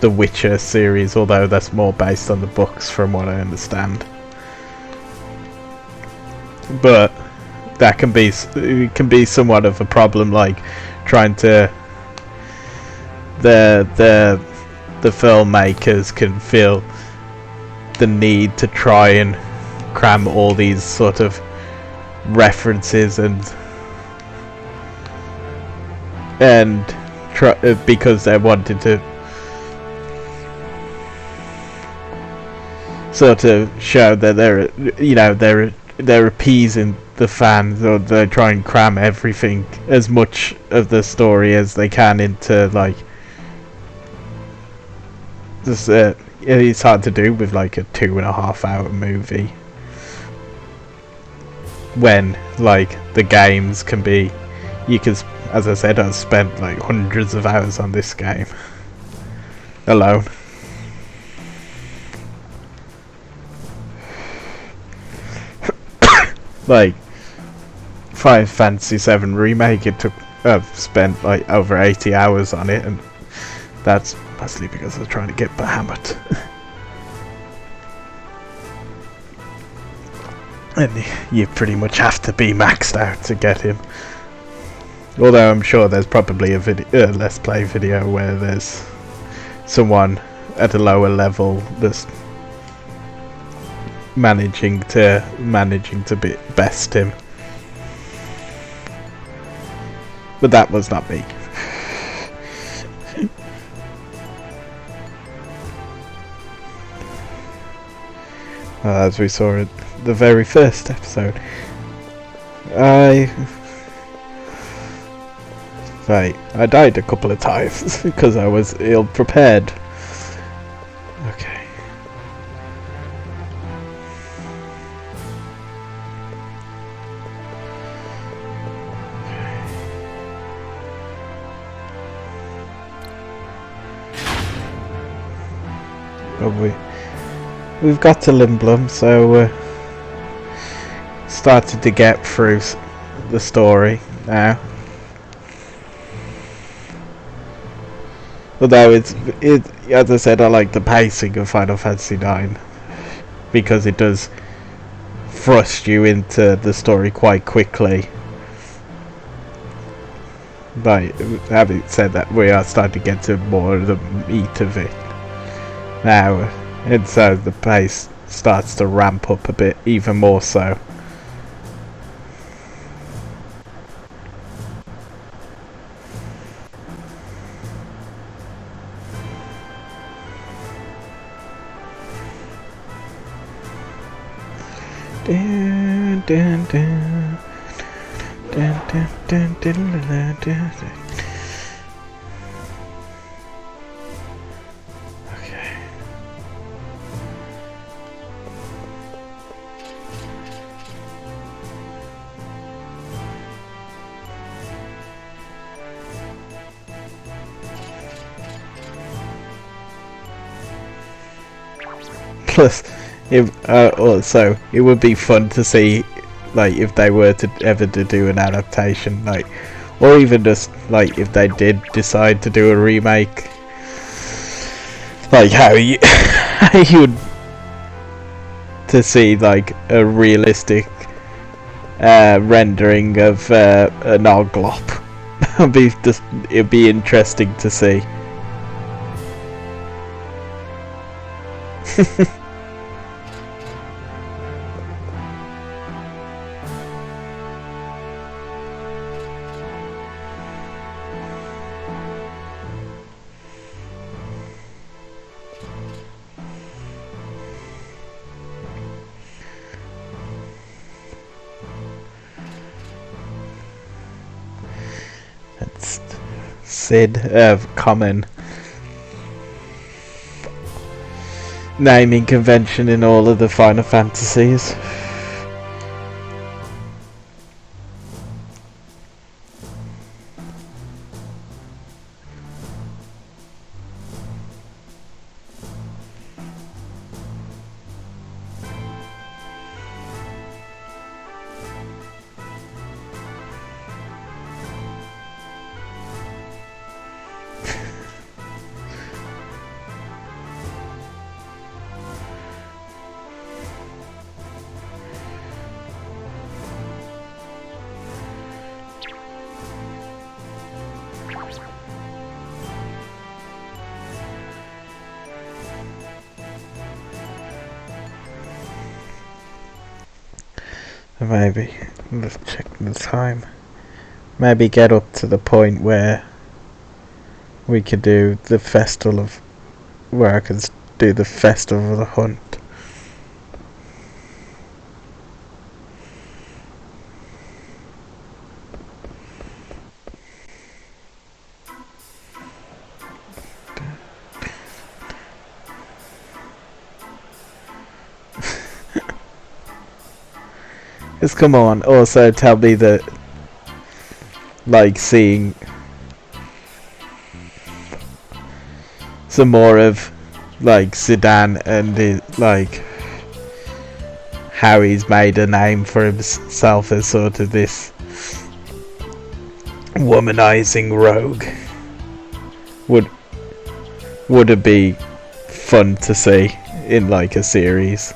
the Witcher series, although that's more based on the books from what I understand. But that can be somewhat of a problem, like trying to the filmmakers can feel the need to try and cram all these sort of references and try, because they wanted to sort of show that they're appeasing the fans, or they try and cram everything, as much of the story as they can, into like this. It's hard to do with like a 2.5 hour movie, when like the games can be, as I said, I've spent like hundreds of hours on this game alone. Like Final Fantasy VII Remake, I've spent like over 80 hours on it, and that's mostly because I was trying to get Bahamut. And you pretty much have to be maxed out to get him. Although I'm sure there's probably a Let's Play video where there's someone at a lower level that's managing to best him. But that was not me. As we saw in the very first episode, I died a couple of times because I was ill prepared. Okay. But we've got to Limblum, so we're started to get through the story now. Although as I said, I like the pacing of Final Fantasy IX, because it does thrust you into the story quite quickly. But having said that, we are starting to get to more of the meat of it now, and so the pace starts to ramp up a bit, even more so. Dun, dun, dun. Dun, dun, dun, dun, dun, dun, dun. Okay. Plus, also it would be fun to see, like, if they were to ever to do an adaptation, like, or even just like if they did decide to do a remake, like how you how you would to see like a realistic rendering of an Oglop. It'd be interesting to see. That's Sid, common naming convention in all of the Final Fantasies. Maybe, let's check the time. Maybe get up to the point where we could do the festival of, where I could do the festival of the hunt. Just come on, also tell me that, like, seeing some more of, like, Zidane and like, how he's made a name for himself as sort of this womanizing rogue would it be fun to see in, like, a series.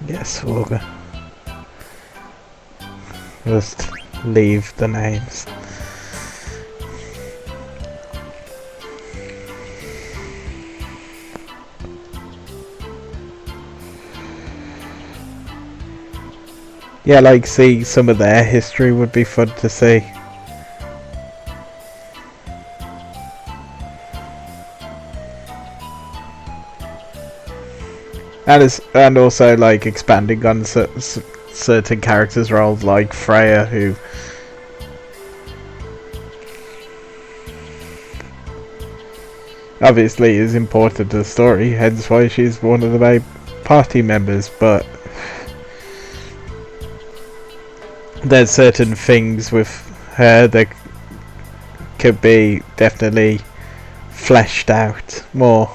Yes, we'll just leave the names. Yeah, like, see some of their history would be fun to see. And also, like, expanding on certain characters' roles, like Freya, who obviously is important to the story, hence why she's one of the main party members, but there's certain things with her that could be definitely fleshed out more.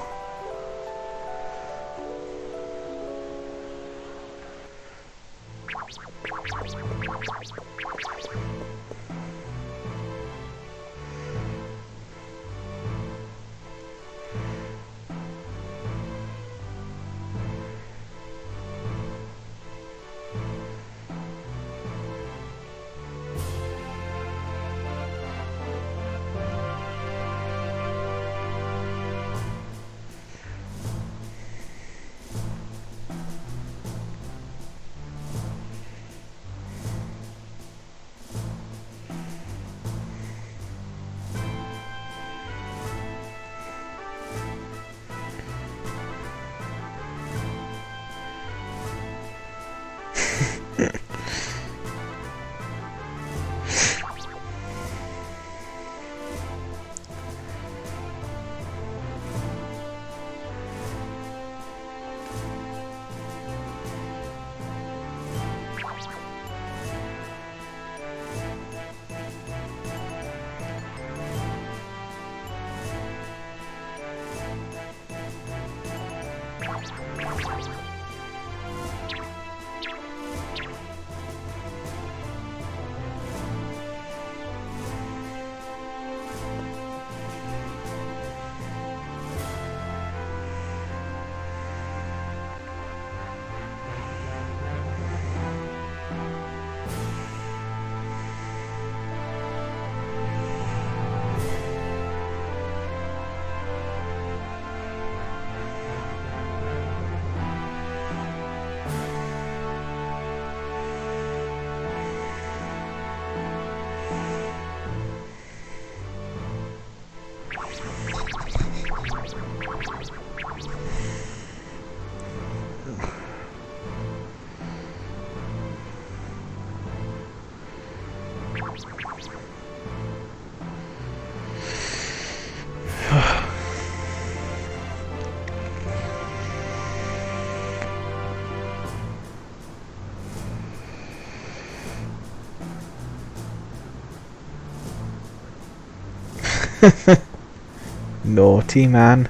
Naughty man.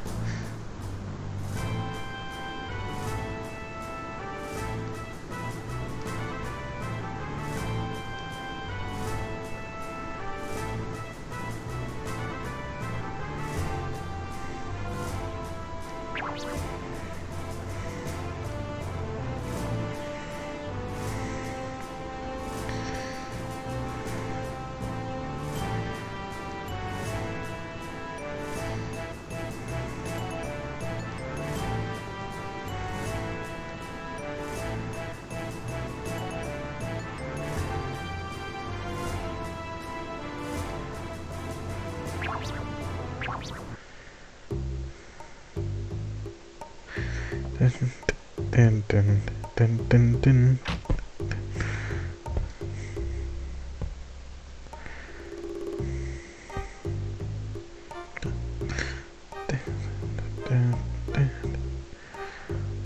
Dun, dun, dun, dun, dun.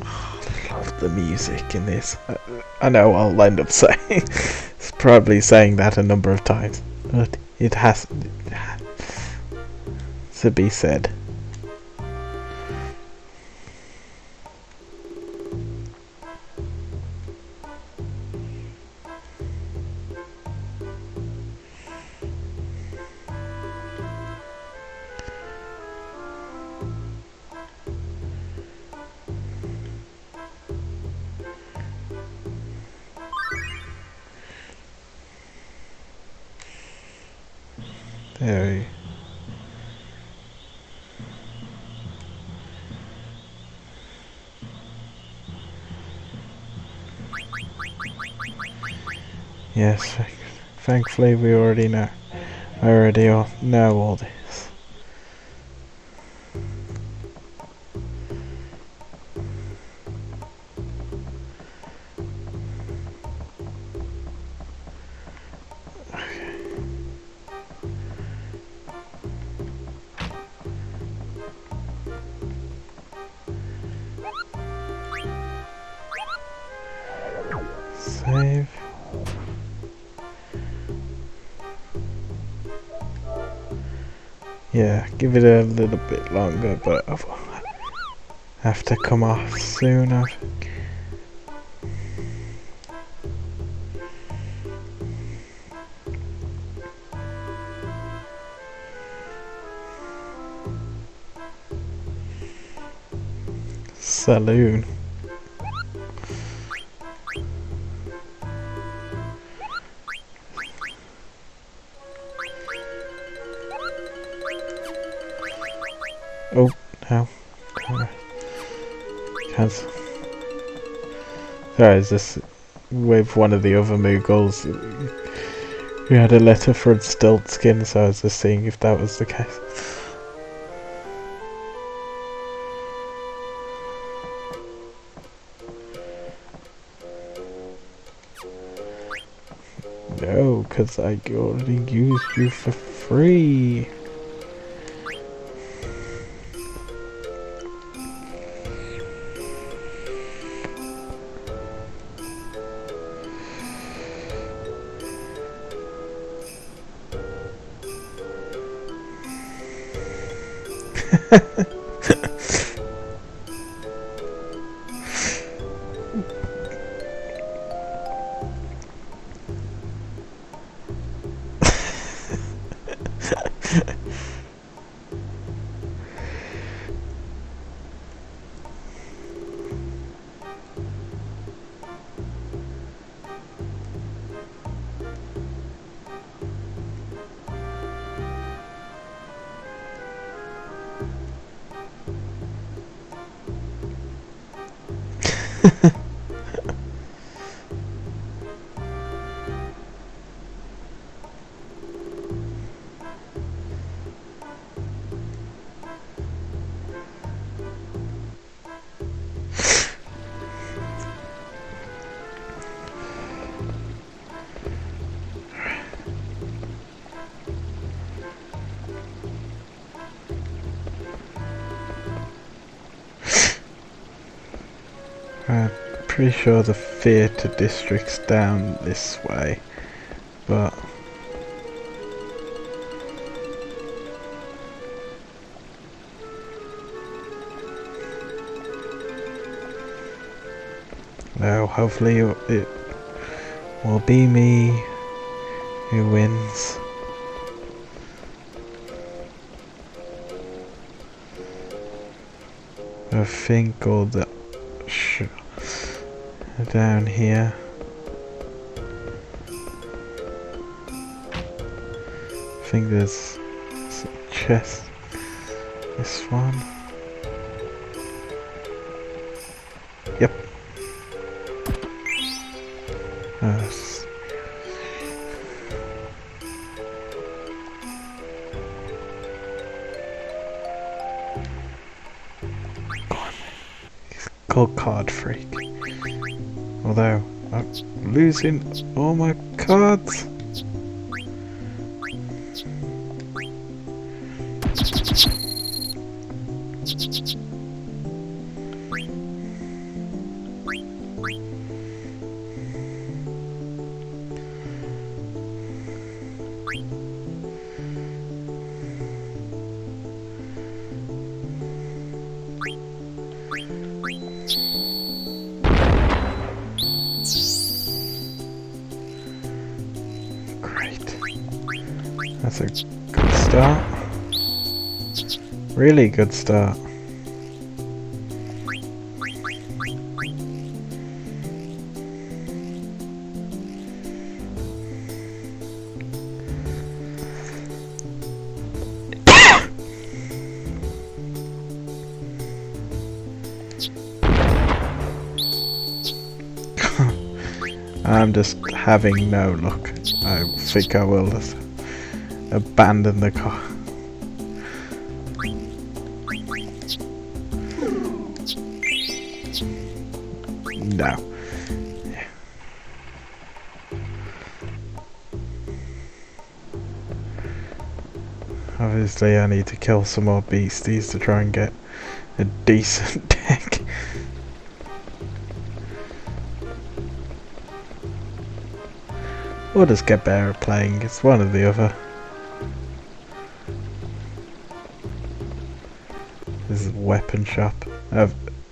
Oh, I love the music in this. I know I'll end up saying it's probably saying that a number of times, but it has to be said. There we Yes, thankfully we already know. I already know all this. Save. Yeah, give it a little bit longer, but I'll have to come off soon. Saloon. Oh, no. Cancel. Sorry, is this with one of the other Moogles? We had a letter from Stiltskin, so I was just seeing if that was the case. No, because I already used you for free. I'm pretty sure the theatre district's down this way, but well, hopefully it will be me who wins. I think all the down here. I think there's a chest. This one. Yep. He's called Card Freak. Although, I'm losing all my cards. That's a good start. Really good start. I'm just having no luck. I think I will just abandon the car. No. Obviously I need to kill some more beasties to try and get a decent deck. Or just get better at playing, it's one or the other. weapon shop.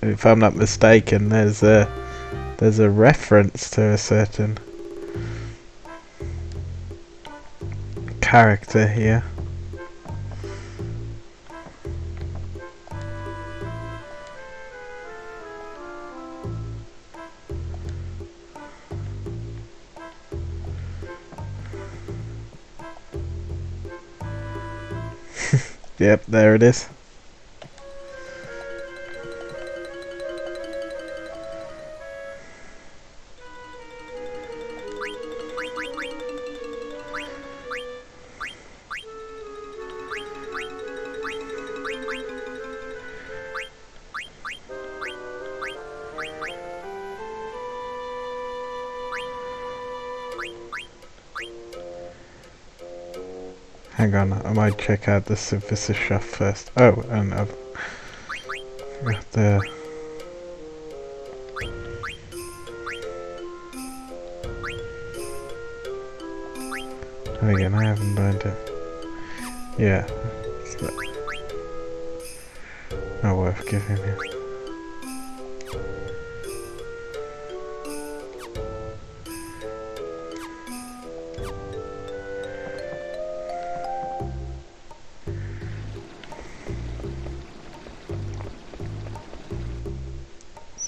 If I'm not mistaken, there's a reference to a certain character here. Yep, there it is. Hang on, I might check out the synthesis shop first. Oh, and I've got the... And again, I haven't learned it. Yeah. It's not worth giving it.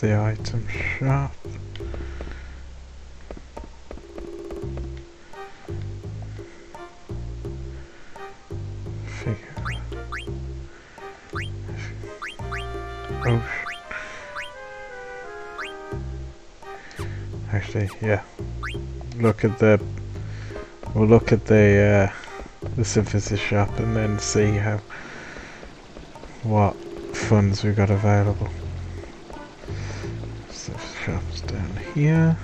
The item shop. Oh. Actually, yeah. We'll look at the synthesis shop and then see what funds we got available. Shops down here.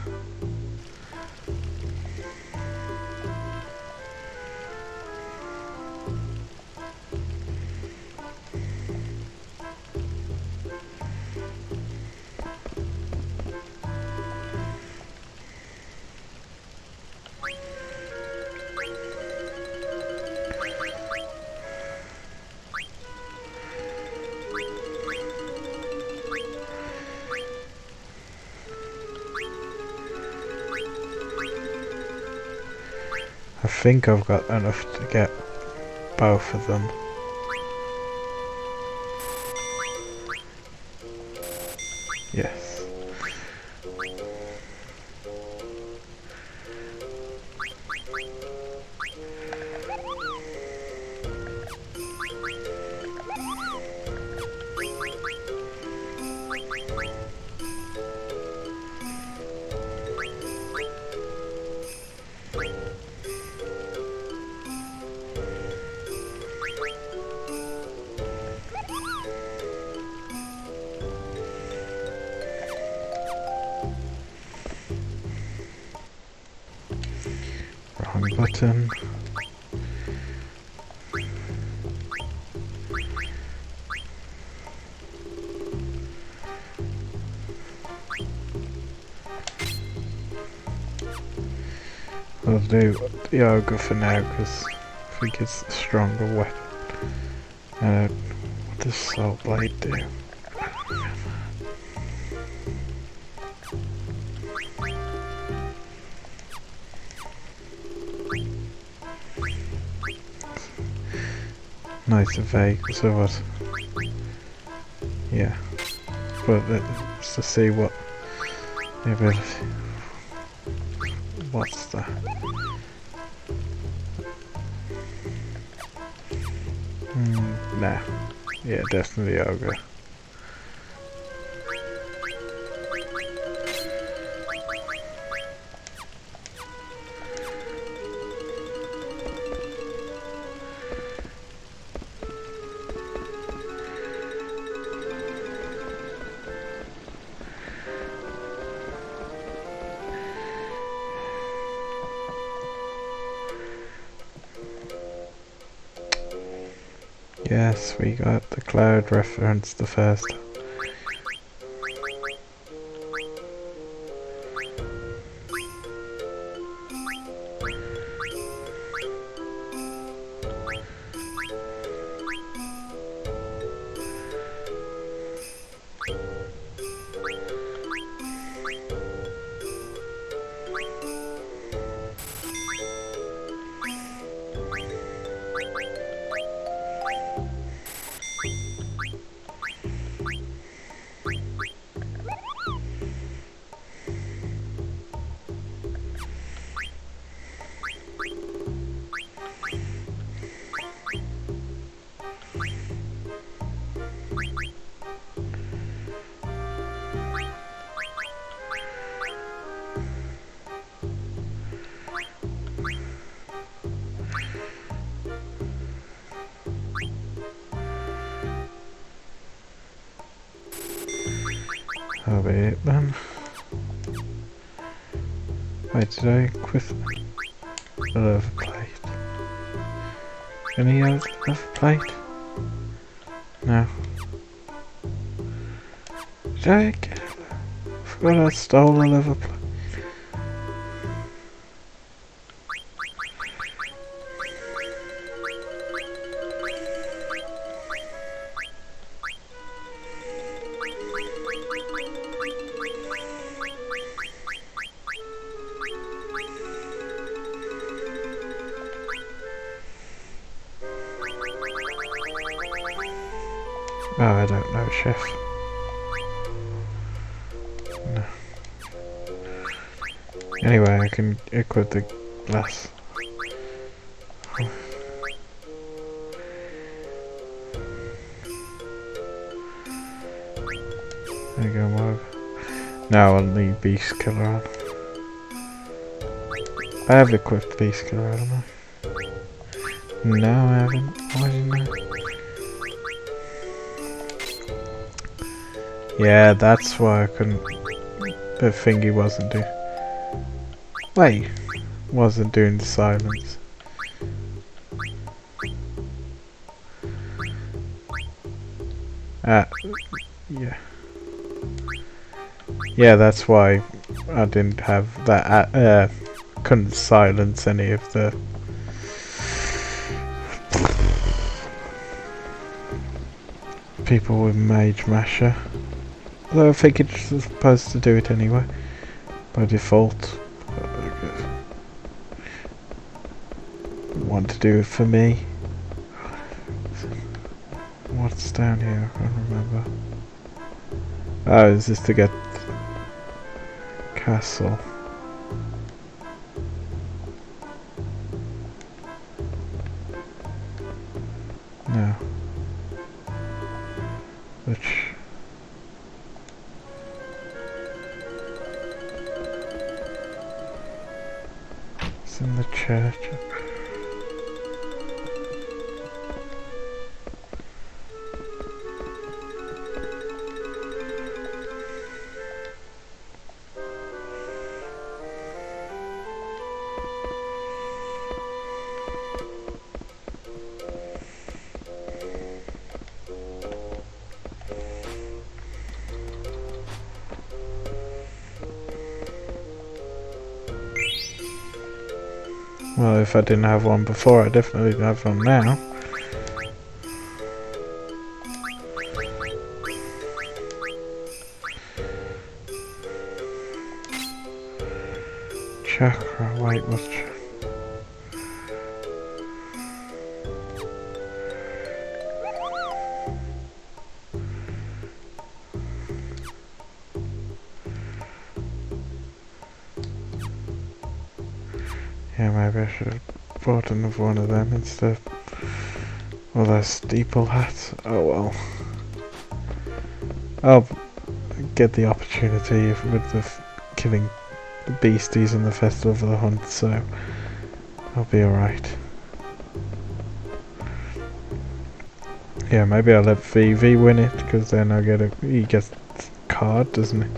I think I've got enough to get both of them. Yes. Wrong button. I'll do the ogre for now because I think it's a stronger weapon. What does Soul Blade do? Nice and vague, so what? Yeah, but it's to see what the ability. What's that? Nah. Yeah, definitely ogre. Yes, we got the cloud reference the first. be it then. Wait, did I equip a leather plate? Any other leather plate? No. Did I get it? I forgot I stole a leather plate. Oh, I don't know, chef. No. Anyway, I can equip the glass. There you go, Mark. Now I'll need Beast Killer on. I have equipped Beast Killer, haven't I? No, I haven't. Why didn't I? Yeah, that's why I couldn't. The thingy wasn't doing. Wait, wasn't doing the silence. Yeah. Yeah, that's why I didn't have that. Couldn't silence any of the. People with Mage Masher. Although I think it's supposed to do it anyway, by default. Want to do it for me. What's down here? I can't remember. Oh, is this to get castle? No. Which? It's in the church. Well, if I didn't have one before, I definitely have one now. Chakra, wait, what's chakra? Yeah, maybe I should have bought another one of them instead of all those steeple hats. Oh well. I'll get the opportunity with the killing the beasties and the Festival of the Hunt, so I'll be alright. Yeah, maybe I'll let VV win it, because then I'll get he gets a card, doesn't he?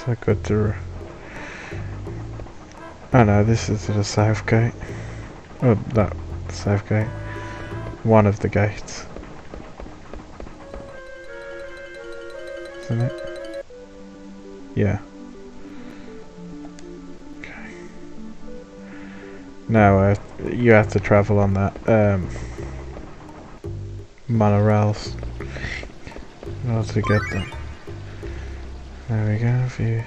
So good to. Oh no, this is the south gate. Oh, that south gate. One of the gates. Isn't it? Yeah. Okay. Now you have to travel on that monorails in order to get them. There we go, view.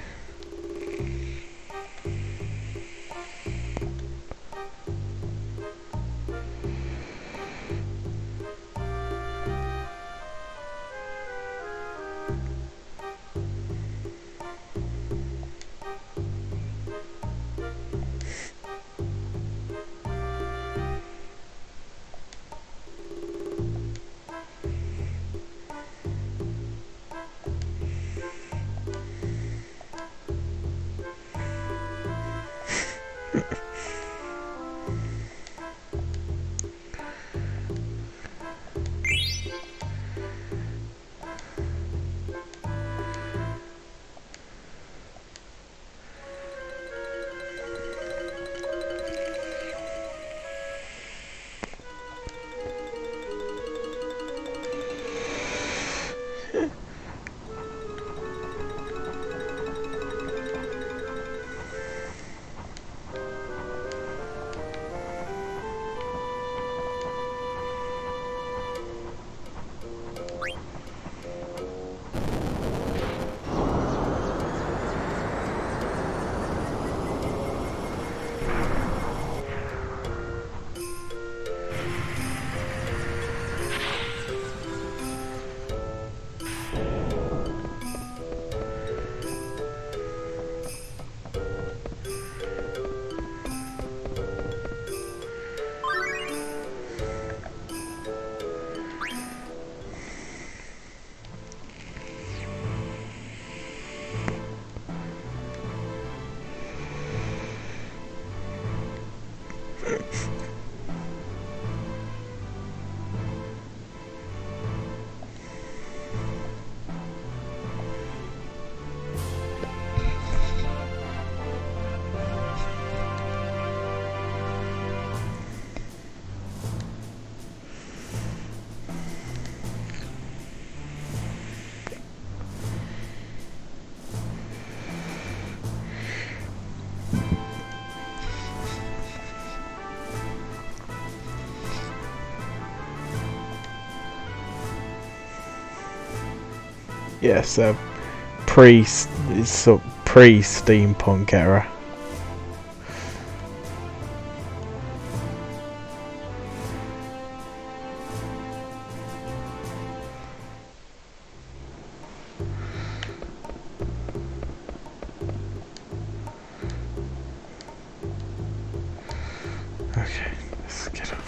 Yes, it's sort of pre-steampunk era. Okay, let's get up.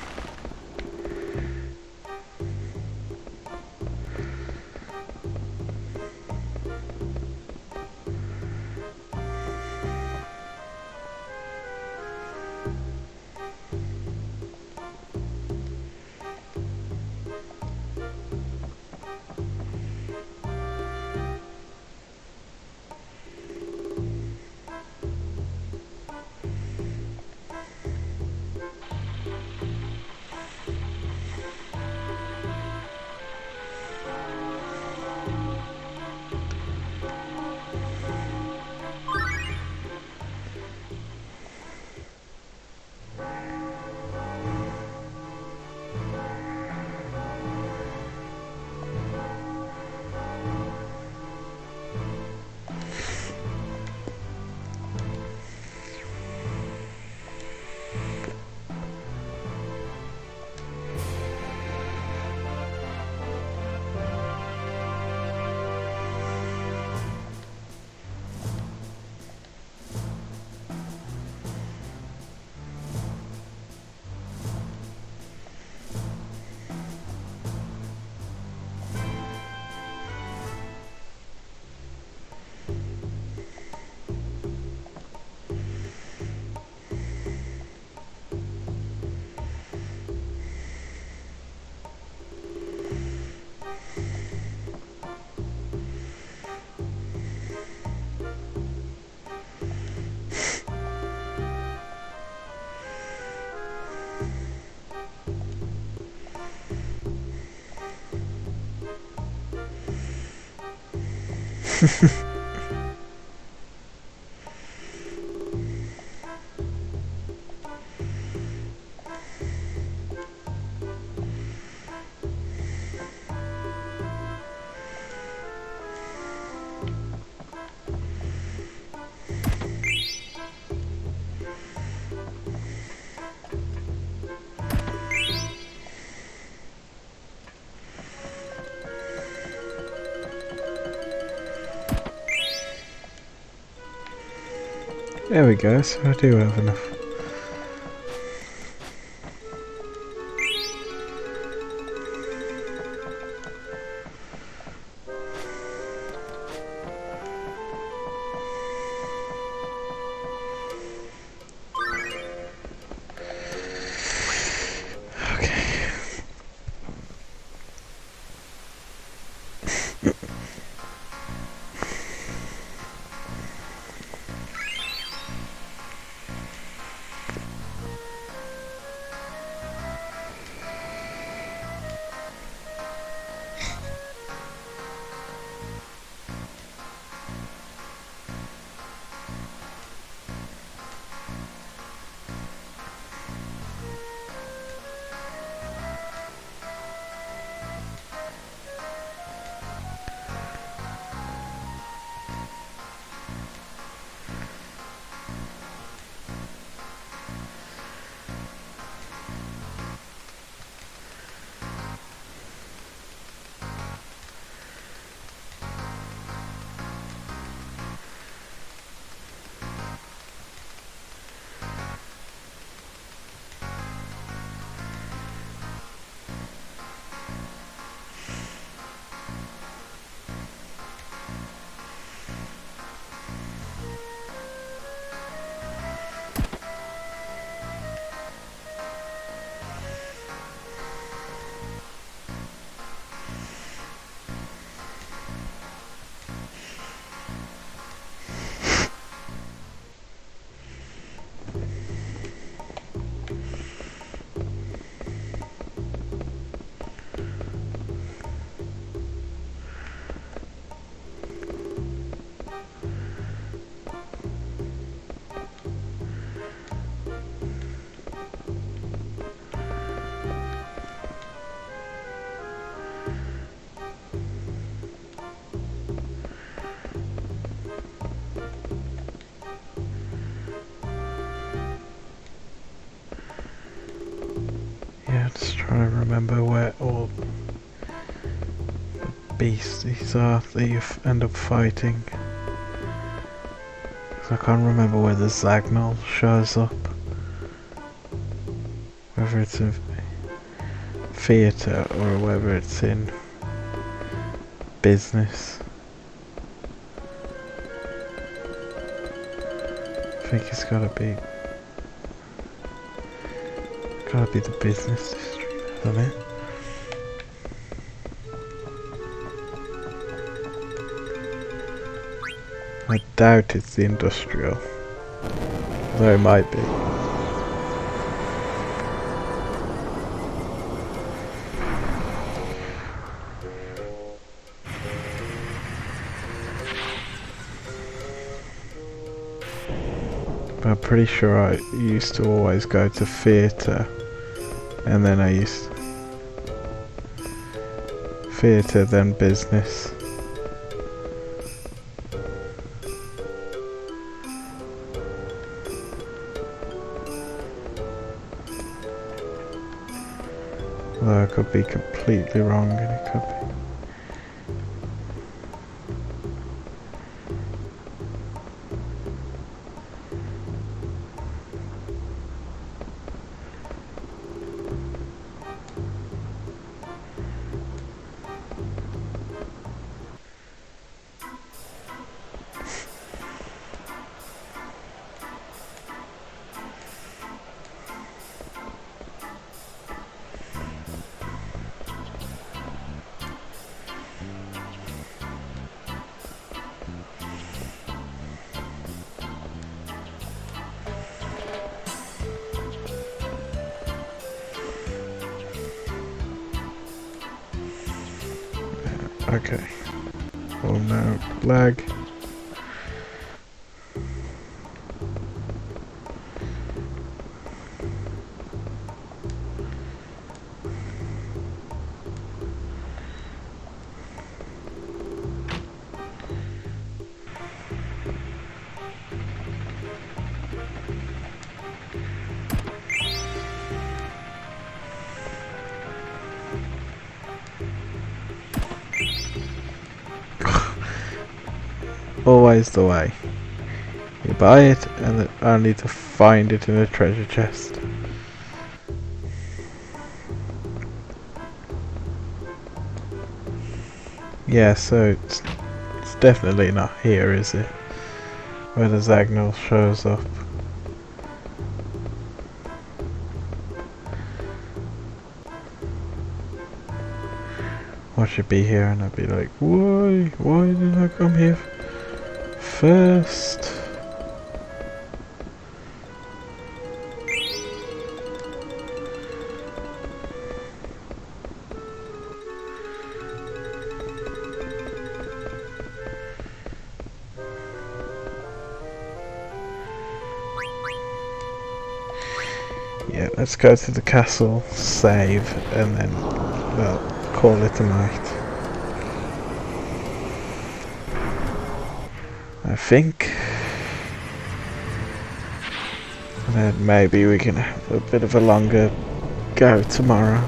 There we go, so I do have enough. remember where all the beasties are that you end up fighting. I can't remember where the Zagnol shows up. Whether it's in theatre or whether it's in business. I think it's gotta be the business district, hasn't it? I doubt it's the industrial, though it might be. But I'm pretty sure I used to always go to theatre, and then I used theatre, then business. Although I could be completely wrong, and it could be. Okay. Oh no, lag. Always the way. You buy it and then only to find it in a treasure chest. Yeah, so it's definitely not here, is it? Where the Zagnol shows up. Watch it be here and I'd be like, why? Why did I come here first? Yeah, let's go to the castle, save, and then, well, call it a night. I think. And then maybe we can have a bit of a longer go tomorrow.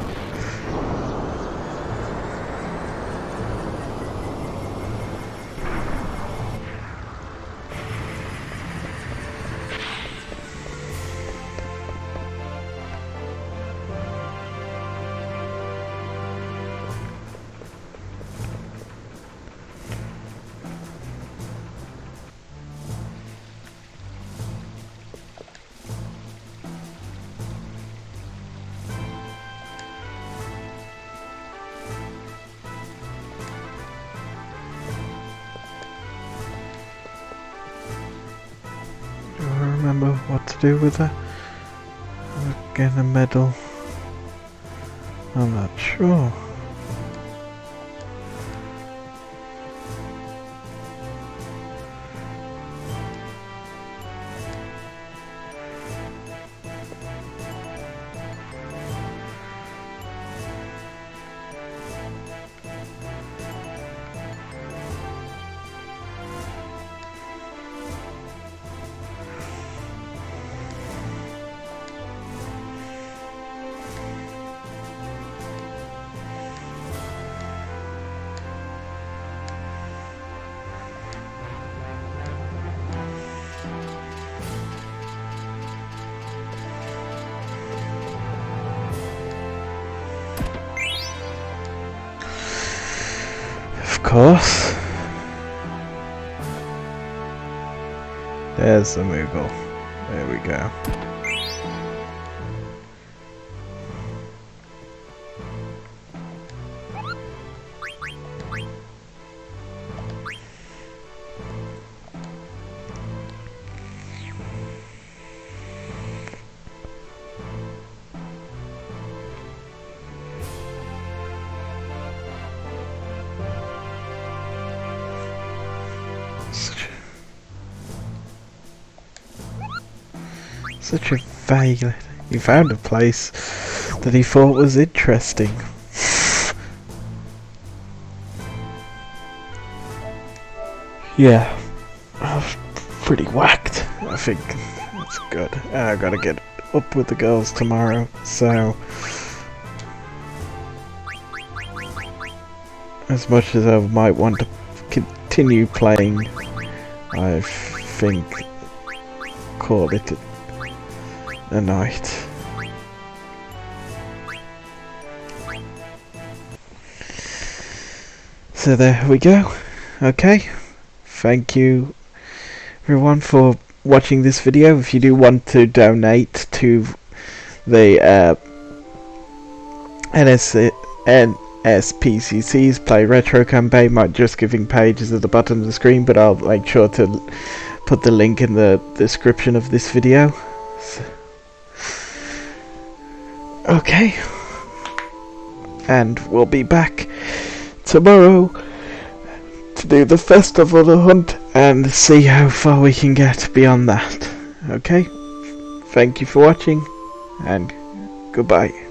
Remember what to do with her? Get a medal. I'm not sure. course. There's the Moogle. There we go. Such a vague... He found a place that he thought was interesting. Yeah, I was pretty whacked. I think that's good. I gotta get up with the girls tomorrow, so... As much as I might want to continue playing, I think call it a night. So there we go. Okay, thank you everyone for watching this video. If you do want to donate to the NSPCC'S Play Retro Campaign, my Just Giving page is at the bottom of the screen, but I'll make sure to put the link in the description of this video. So, okay, and we'll be back tomorrow to do the festival hunt and see how far we can get beyond that. Okay, thank you for watching and goodbye.